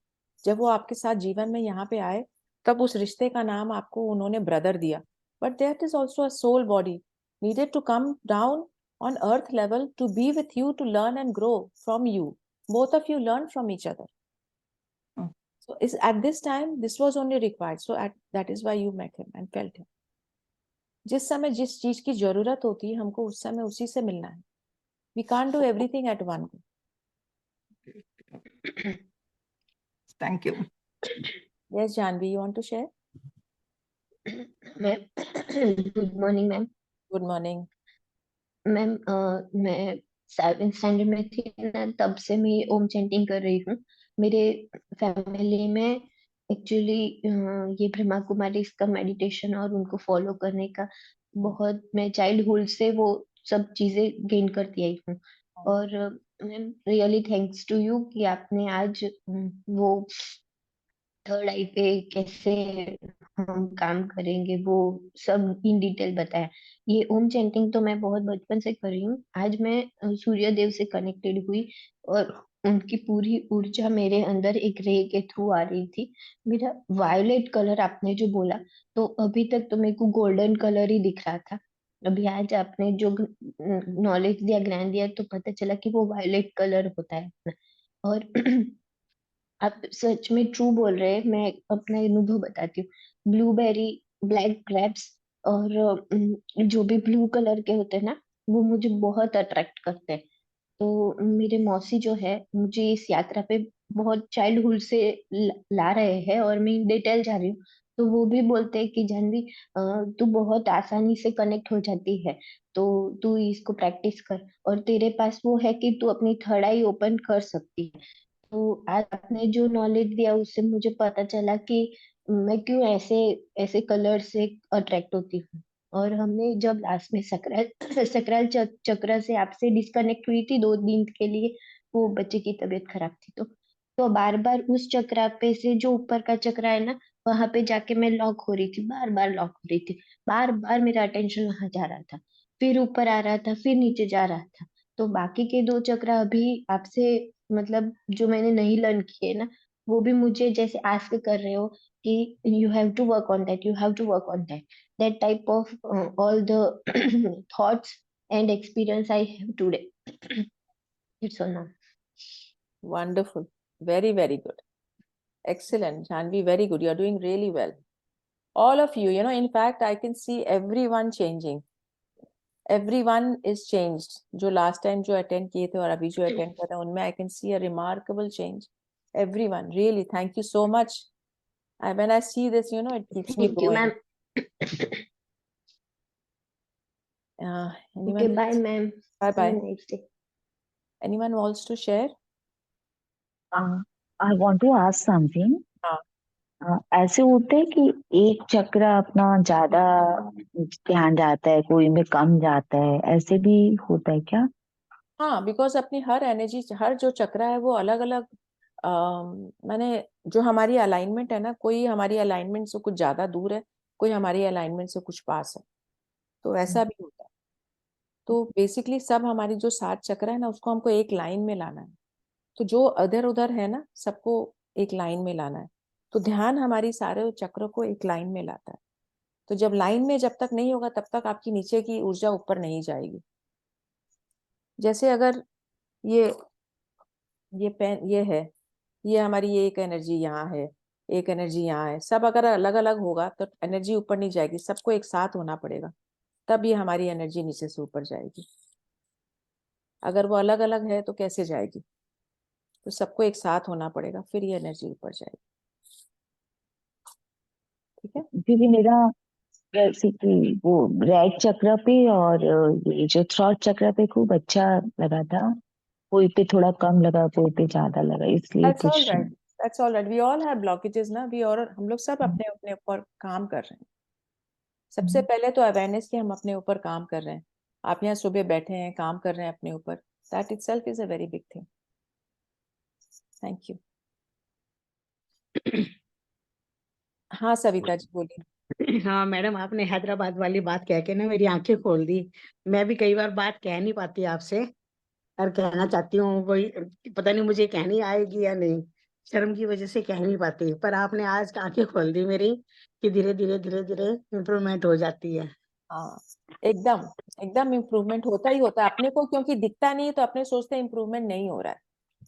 जब वो आपके साथ जीवन में यहाँ पे आए, तब उस रिश्ते का नाम आपको उन्होंने brother दिया. But that is also a soul body needed to come down on earth level to be with you, to learn and grow from you. Both of you learn from each other. So at this time, this was only required. So that is why you met him and felt him. जिस समय जिस चीज की जरूरत होती है, हमको उस समय उसी से मिलना है. We can't do everything at one go. Thank you. Yes, Janvi, you want to share? Ma'am good morning ma'am. Good morning. Ma'am मैं 7th स्टैंडर्ड में थी ना, तब से मैं ओम चैंटिंग कर रही हूँ। मेरे फैमिली में एक्चुअली ये ब्रह्मा कुमारी इसका मेडिटेशन और उनको फॉलो करने का बहुत, मैं चाइल्डहुड से वो सब चीजें गेन करती आई हूँ। और ma'am really thanks to you कि आपने आज वो थर्ड आई पे कैसे हम काम करेंगे वो सब इन डिटेल बताया। ये ओम चैंटिंग तो मैं बहुत बचपन से कर रही हूँ। आज मैं सूर्य देव से कनेक्टेड हुई और उनकी पूरी ऊर्जा मेरे अंदर एक रे के थ्रू आ रही थी। मेरा वायलेट कलर आपने जो बोला, तो अभी तक तो मेरे को गोल्डन कलर ही दिख रहा था। अभी आज आपने जो नॉलेज दिया, ज्ञान दिया, तो पता चला कि वो वायलेट कलर होता है अपना। और आप सच में ट्रू बोल रहे हैं। मैं अपना अनुभव बताती हूँ। ब्लूबेरी, ब्लैक ग्रेप्स और जो भी ब्लू कलर के होते हैं ना, वो मुझे बहुत अट्रैक्ट करते हैं। तो मेरे मौसी जो है, मुझे इस यात्रा पे बहुत चाइल्डहुड से ला रहे हैं और मैं इन डिटेल जा रही हूँ। तो वो भी बोलते हैं कि जानवी, तू बहुत आसानी से कनेक्ट हो जाती है, तो तू इसको प्रैक्टिस कर और तेरे पास वो है कि तू अपनी थर्ड आई ओपन कर सकती है। तो आज आपने जो नॉलेज दिया उससे मुझे पता चला कि मैं क्यों ऐसे ऐसे कलर से अट्रैक्ट होती हूँ। और हमने जब लास्ट में सकराल सकराल चक्र से आपसे डिस्कनेक्ट हुई थी 2 दिन के लिए, वो बच्चे की तबीयत खराब थी तो बार बार उस चक्रा पे से जो ऊपर का चक्रा है ना, वहां पे जाके मैं लॉक हो रही थी, बार बार लॉक हो रही थी, बार बार मेरा अटेंशन वहां जा रहा था, फिर ऊपर आ रहा था, फिर नीचे जा रहा था। तो बाकी के दो चक्रा अभी आपसे, मतलब जो मैंने नहीं लर्न किए ना, वो भी मुझे जैसे आस्क कर रहे हो कि you have to work on that, you have to work on that, that type of all the thoughts and experience I have today. It's all now. Wonderful. Very, very good. Excellent, Janvi. Very good. You're doing really well. All of you, in fact, I can see everyone changing. Everyone is changed. जो last time जो attend किए थे और अभी जो attend कर रहे हैं, उनमें I can see a remarkable change. Everyone, really, thank you so much. When I see this, it keeps me Thank you, going. ma'am. Anyone Okay, bye, else? ma'am. Bye Have a bye. nice day. Anyone wants to share? I want to ask something. हाँ. ऐसे होता है कि एक चक्र अपना ज्यादा ध्यान जाता है, कोई में कम जाता है, ऐसे भी होता है क्या? हाँ, बिकॉज अपनी हर एनर्जी, हर जो चक्र है वो अलग अलग, माने जो हमारी अलाइनमेंट है ना, कोई हमारी अलाइनमेंट से कुछ ज्यादा दूर है, कोई हमारी अलाइनमेंट से कुछ पास है, तो ऐसा भी होता है। तो बेसिकली सब हमारी जो 7 चक्र है ना, उसको हमको एक लाइन में लाना है। तो जो अधर उधर है ना, सबको एक लाइन में लाना है। तो ध्यान हमारी सारे चक्र को एक लाइन में लाता है। तो जब लाइन में जब तक नहीं होगा, तब तक आपकी नीचे की ऊर्जा ऊपर नहीं जाएगी। जैसे अगर ये पेन ये है, ये हमारी ये एक एनर्जी यहाँ है, एक एनर्जी यहाँ है, सब अगर अलग अलग होगा तो एनर्जी ऊपर नहीं जाएगी, सबको एक साथ होना पड़ेगा, तब ये हमारी एनर्जी नीचे से ऊपर जाएगी। अगर वो अलग अलग है तो कैसे जाएगी? तो सबको एक साथ होना पड़ेगा, फिर ये एनर्जी ऊपर जाएगी। ठीक है? क्योंकि मेरा जैसे कि वो रेड चक्र पे और ये जो थ्रॉट चक्र पे खूब अच्छा लगा था, कोई पे थोड़ा कम लगा, कोई पे ज्यादा लगा, इसलिए That's all कुछ right. That's all right. We all have blockages ना, हम लोग सब अपने अपने ऊपर काम कर रहे हैं। सबसे पहले तो अवेयरनेस की हम अपने ऊपर काम कर रहे हैं। आप यहाँ सुबह बैठे हैं, काम कर रहे हैं अपने ऊपर, that itself is a very big thing. Thank you. हाँ सविता जी बोलिए। हाँ मैडम, आपने हैदराबाद वाली बात कह के ना मेरी आंखें खोल दी। मैं भी कई बार बात कह नहीं पाती आपसे, और कहना चाहती हूँ, वही पता नहीं मुझे कहनी आएगी या नहीं, शर्म की वजह से कह नहीं पाती। पर आपने आज आंखें खोल दी मेरी कि धीरे धीरे इम्प्रूवमेंट हो जाती है। हाँ, एकदम एकदम इम्प्रूवमेंट होता ही होता है अपने को, क्योंकि दिखता नहीं है तो अपने सोचते हैं इम्प्रूवमेंट नहीं हो रहा है।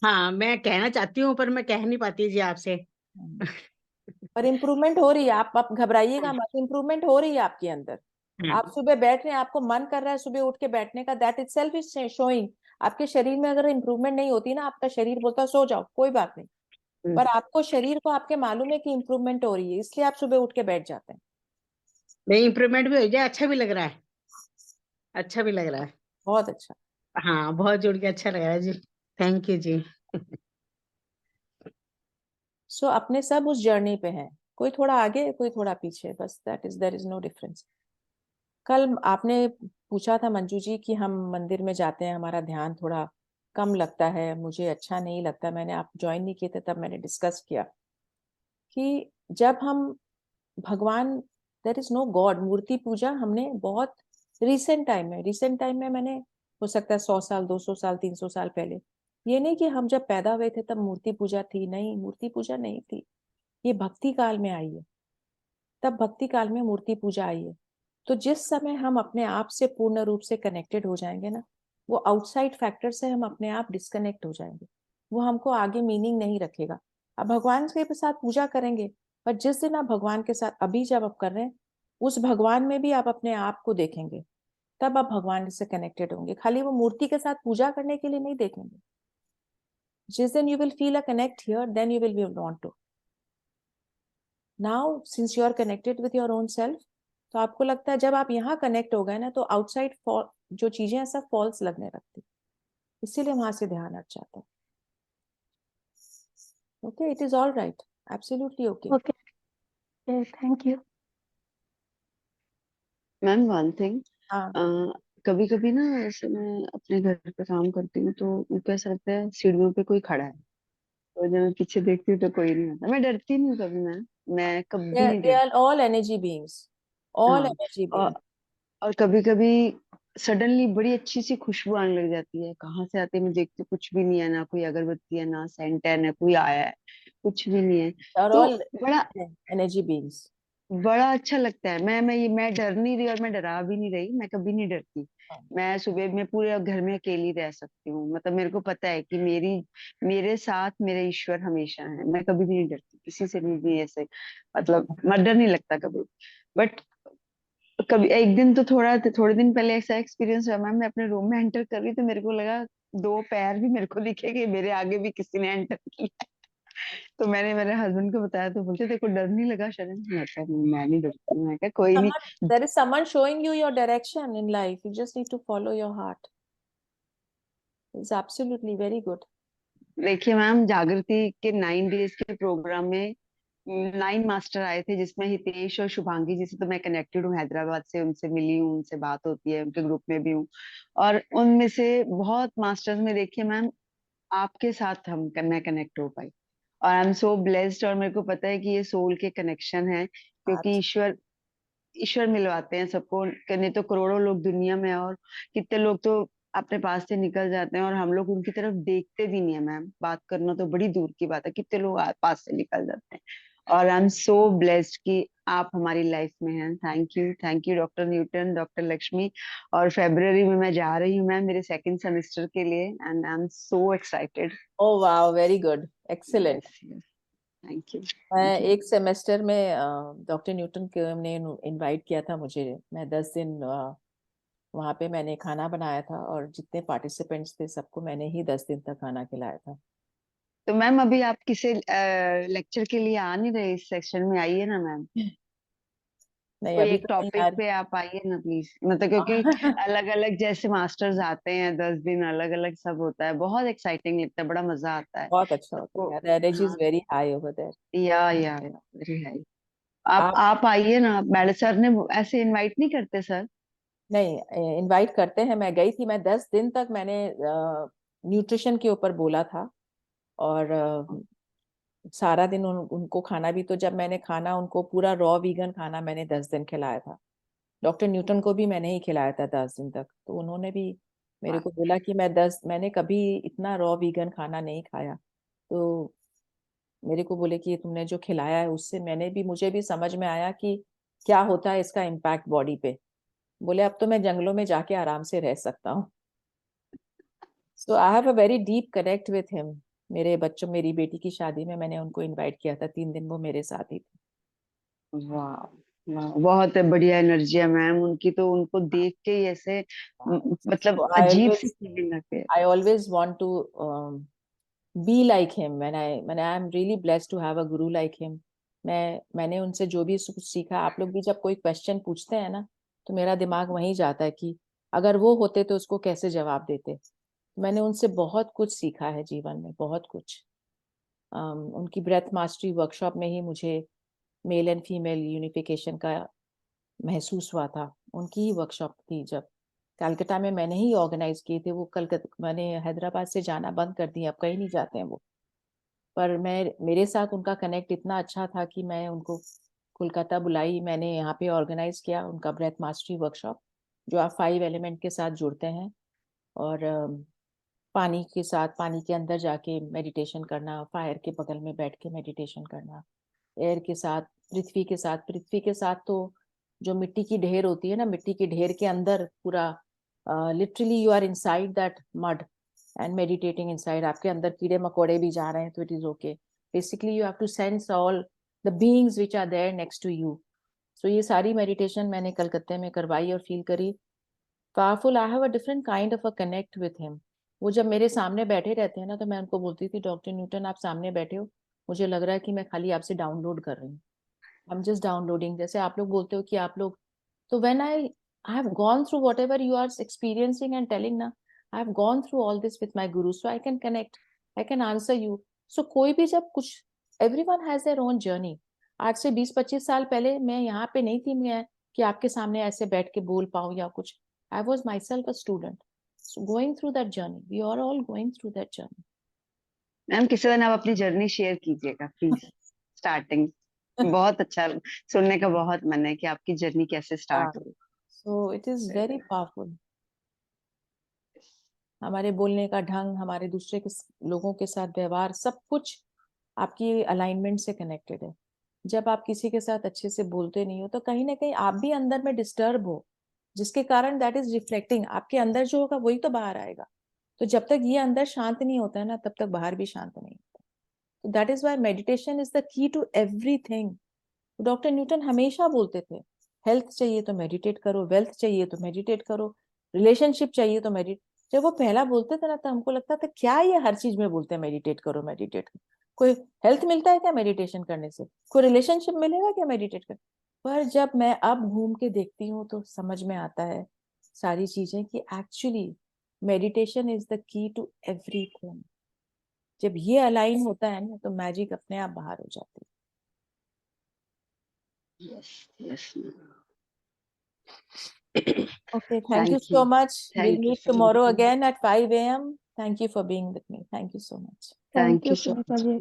हाँ, मैं कहना चाहती हूँ पर मैं कह नहीं पाती जी आपसे। पर इम्प्रूवमेंट हो रही है, आप घबराइएगा मत, इम्प्रूवमेंट हो रही है आपके अंदर। आप सुबह बैठ रहे हैं, आपको मन कर रहा है सुबह उठ के बैठने का, दैट इटसेल्फ इज शोइंग। आपके शरीर में अगर इम्प्रूवमेंट नहीं होती ना, आपका शरीर बोलता है सो जाओ, कोई बात नहीं, पर आपको शरीर को आपके मालूम है कि इम्प्रूवमेंट हो रही है, इसलिए आप सुबह उठ के बैठ जाते हैं। नहीं, इम्प्रूवमेंट भी हो जाए, अच्छा भी लग रहा है, अच्छा भी लग रहा है। बहुत अच्छा। हाँ, बहुत जुड़ के अच्छा लग रहा है जी। थैंक यू जी। सो अपने सब उस जर्नी पे हैं, कोई थोड़ा आगे कोई थोड़ा पीछे, बस देयर इज नो डिफरेंस। कल आपने पूछा था मंजू जी कि हम मंदिर में जाते हैं, हमारा ध्यान थोड़ा कम लगता है, मुझे अच्छा नहीं लगता। मैंने, आप ज्वाइन नहीं किए थे तब मैंने डिस्कस किया कि जब हम भगवान, देयर इज नो गॉड, मूर्ति पूजा हमने बहुत रिसेंट टाइम में मैंने, हो सकता है 100 साल 200 साल 300 साल पहले, ये नहीं कि हम जब पैदा हुए थे तब मूर्ति पूजा थी, नहीं, मूर्ति पूजा नहीं थी, ये भक्ति काल में आई है, तब भक्ति काल में मूर्ति पूजा आई है। तो जिस समय हम अपने आप से पूर्ण रूप से कनेक्टेड हो जाएंगे ना, वो आउटसाइड फैक्टर से हम अपने आप डिस्कनेक्ट हो जाएंगे, वो हमको आगे मीनिंग नहीं रखेगा। अब भगवान के साथ पूजा करेंगे, पर जिस दिन आप भगवान के साथ, अभी जब आप कर रहे हैं, उस भगवान में भी आप अपने आप को देखेंगे, तब आप भगवान से कनेक्टेड होंगे। खाली वो मूर्ति के साथ पूजा करने के लिए नहीं देखेंगे। जिस दिन you will feel a connect here, then you will be want to. Now, since you are connected with your own self, तो आपको लगता है जब आप यहाँ कनेक्ट हो गए ना, तो आउटसाइड जो चीजें हैं सब फॉल्स लगने लगती, इसीलिए वहां से ध्यान हट जाता है। Okay, it is all right, absolutely okay. Okay, thank you. Ma'am, one thing. हाँ। कभी कभी ना ऐसे मैं अपने घर पे काम करती हूँ तो मुझको ऐसा लगता है सीढ़ियों पे कोई खड़ा है, और जब मैं पीछे देखती हूँ तो कोई नहीं होता। मैं डरती नहीं हूँ कभी, मैं कभी नहीं They डरती। are all energy beings. All हाँ, energy और beings. कभी कभी सडनली बड़ी अच्छी सी खुशबू आने लग जाती है, कहाँ से आती है मैं देखती हूँ, कुछ भी नहीं है, ना कोई अगरबत्ती है, ना सेंट है, ना कोई आया है, कुछ भी नहीं है। They are तो all बड़ा energy beings. बड़ा अच्छा लगता है। मैं डर नहीं रही और मैं डरा भी नहीं रही, मैं कभी नहीं डरती। मैं सुबह में पूरे घर में अकेली रह सकती हूँ, मतलब मेरे को पता है कि मेरे साथ मेरे ईश्वर हमेशा है, मैं कभी भी नहीं डरती किसी से भी ऐसे, मतलब डर नहीं लगता कभी। बट कभी एक दिन तो थोड़े दिन पहले ऐसा एक्सपीरियंस हुआ मैम, मैं अपने रूम में एंटर कर रही तो मेरे को लगा दो पैर भी मेरे को दिखे कि मेरे आगे भी किसी ने एंटर किया। तो मैंने मेरे हस्बैंड को बताया तो बोलते देखो डर नहीं लगा शरण? मैं कहा "नहीं, मैं नहीं डरती"। मैं कहा कोई नहीं। There is someone showing you your direction in life. You just need to follow your heart. It's absolutely very good. देखिए मैम, जागृति के 9 डेज के प्रोग्राम में 9 मास्टर आए थे, जिसमें हितेश और शुभांगी जी से तो मैं कनेक्टेड हूँ, हैदराबाद से उनसे मिली हूँ, उनसे बात होती है, उनके ग्रुप में भी हूँ। और उनमें से बहुत मास्टर्स में देखिए मैम, आपके साथ मैं कनेक्ट हो पाई, और आई एम सो ब्लेस्ड। और मेरे को पता है कि ये सोल के कनेक्शन है, क्योंकि ईश्वर ईश्वर मिलवाते हैं सबको, नहीं तो करोड़ों लोग दुनिया में हैं, और कितने लोग तो अपने पास से निकल जाते हैं और हम लोग उनकी तरफ देखते भी नहीं है मैम। बात करना तो बड़ी दूर की बात है, कितने लोग पास से निकल जाते हैं। और आई एम सो ब्लेस्ड कि आप हमारी लाइफ में हैं। Thank you doctor Newton, doctor Lakshmi. और फेब्रुअरी में मैं जा रही हूँ मैम मेरे सेकंड सेमेस्टर के लिए, and I am so excited. Oh wow, very good. Excellent. Thank you. मैं एक सेमेस्टर में डॉक्टर न्यूटन के ने इनवाइट किया था मुझे। मैं 10 दिन वहाँ पे मैंने खाना बनाया था, और जितने पार्टिसिपेंट्स थे सबको मैंने ही 10 दिन तक खाना खिलाया था। तो मैम अभी आप किसी लेक्चर के लिए आ नहीं रहे, इस सेक्शन में आइए ना मैम, नहीं कोई अभी एक तो नहीं टॉपिक आ पे आप आइए ना प्लीज, मतलब क्योंकि अलग अलग जैसे मास्टर्स आते हैं 10 दिन, अलग अलग सब होता है, बहुत एक्साइटिंग लगता है, बड़ा मजा आता है बहुत अच्छा होता सबको। है। The energy is हाँ, very high over there. या वेरी हाई। आप आप आप आइए ना, मैडम सर ने ऐसे इनवाइट नहीं करते सर? नहीं इनवाइट करते हैं। मैं गई थी, मैं 10 दिन तक मैंने न्यूट्रिशन के ऊपर बोला था, और सारा दिन उनको खाना भी, तो जब मैंने खाना उनको पूरा रॉ वीगन खाना मैंने 10 दिन खिलाया था। डॉक्टर न्यूटन को भी मैंने ही खिलाया था 10 दिन तक, तो उन्होंने भी मेरे को बोला कि मैंने कभी इतना रॉ वीगन खाना नहीं खाया। तो मेरे को बोले कि तुमने जो खिलाया है उससे मुझे भी समझ में आया कि क्या होता है इसका इम्पैक्ट बॉडी पे। बोले अब तो मैं जंगलों में जाके आराम से रह सकता हूँ। So I have a very deep connect with him. मेरी बेटी की शादी में मैंने उनको इनवाइट किया था, 3 दिन वो मेरे साथ ही थे। वाह, बहुत बढ़िया एनर्जी है मैम उनकी, तो उनको देख के ही ऐसे मतलब So अजीब सी फीलिंग आती है। I always want to be like him when I am really blessed to have a guru like him. मैंने उनसे जो भी कुछ सीखा, आप लोग भी जब कोई क्वेश्चन पूछते हैं ना तो मेरा दिमाग वहीं जाता है कि अगर वो होते तो उसको कैसे जवाब देते। मैंने उनसे बहुत कुछ सीखा है जीवन में, बहुत कुछ। उनकी ब्रेथ मास्टरी वर्कशॉप में ही मुझे मेल एंड फीमेल यूनिफिकेशन का महसूस हुआ था। उनकी ही वर्कशॉप थी जब कलकत्ता में, मैंने ही ऑर्गेनाइज किए थे वो। कलकत्ता मैंने हैदराबाद से जाना बंद कर दिया, अब कहीं नहीं जाते हैं वो। पर मेरे साथ उनका कनेक्ट इतना अच्छा था कि मैं उनको कोलकाता बुलाई। मैंने यहाँ पे ऑर्गेनाइज किया उनका ब्रेथ मास्टरी वर्कशॉप, जो आप 5 एलिमेंट के साथ जुड़ते हैं, और पानी के साथ, पानी के अंदर जाके मेडिटेशन करना, फायर के बगल में बैठ के मेडिटेशन करना, एयर के साथ, पृथ्वी के साथ तो जो मिट्टी की ढेर होती है ना, मिट्टी की ढेर के अंदर पूरा literally you are inside that mud and meditating inside. आपके अंदर कीड़े मकोड़े भी जा रहे हैं तो it is okay. Basically you have to sense all the beings which are there next to you. So ये सारी मेडिटेशन मैंने कलकत्ते में करवाई और फील करी powerful. I have a different kind of a connect with him. वो जब मेरे सामने बैठे रहते हैं ना तो मैं उनको बोलती थी डॉक्टर न्यूटन आप सामने बैठे हो, मुझे लग रहा है कि मैं खाली आपसे डाउनलोड कर रही हूँ। आई एम जस्ट डाउनलोडिंग, जैसे आप लोग बोलते हो कि आप लोग। तो when I have gone through whatever you are experiencing and telling ना, I have gone through all this with my guru, so I can connect, I can answer you. So कोई भी जब कुछ, everyone has their own journey. आज से 20-25 साल पहले मैं यहाँ पे नहीं थी, मैं कि आपके सामने ऐसे बैठ के बोल पाऊँ या कुछ। I was myself a student. So going through that journey, we are all going through that journey. Ma'am किसी दिन आप अपनी जर्नी शेयर कीजिएगा प्लीज, स्टार्टिंग। बहुत अच्छा सुनने का बहुत मन है कि आपकी जर्नी कैसे स्टार्ट हुई। So it is very powerful. हमारे बोलने का ढंग, हमारे दूसरे के लोगों के साथ व्यवहार, सब कुछ आपकी अलाइनमेंट से कनेक्टेड है। जब आप किसी के साथ अच्छे से बोलते नहीं हो तो कहीं ना कहीं आप भी अंदर में डिस्टर्ब हो, जिसके कारण दैट इज रिफ्लेक्टिंग, आपके अंदर जो होगा वही तो बाहर आएगा। तो जब तक ये अंदर शांत नहीं होता है ना, तब तक बाहर भी शांत नहीं होता। तो that is why meditation is the key to everything. Doctor Newton हमेशा बोलते थे, हेल्थ चाहिए तो मेडिटेट करो, वेल्थ चाहिए तो मेडिटेट करो, रिलेशनशिप चाहिए तो मेडिटेट। जब वो पहला बोलते थे ना, तो हमको लगता था क्या ये हर चीज में बोलते हैं मेडिटेट करो मेडिटेट करो। कोई हेल्थ मिलता है क्या मेडिटेशन करने से? कोई रिलेशनशिप मिलेगा क्या मेडिटेट कर? पर जब मैं अब घूम के देखती हूँ तो समझ में आता है सारी चीजें कि actually meditation is the key to everything. जब ये अलाइन होता है ना, तो मैजिक अपने आप बाहर हो जाती है। Yes yes ma'am. Okay, thank you so much. We'll Thank you meet so tomorrow much. again at 5 a.m. Thank you for being with me. Thank you so much. Thank you so Sunika much. ji.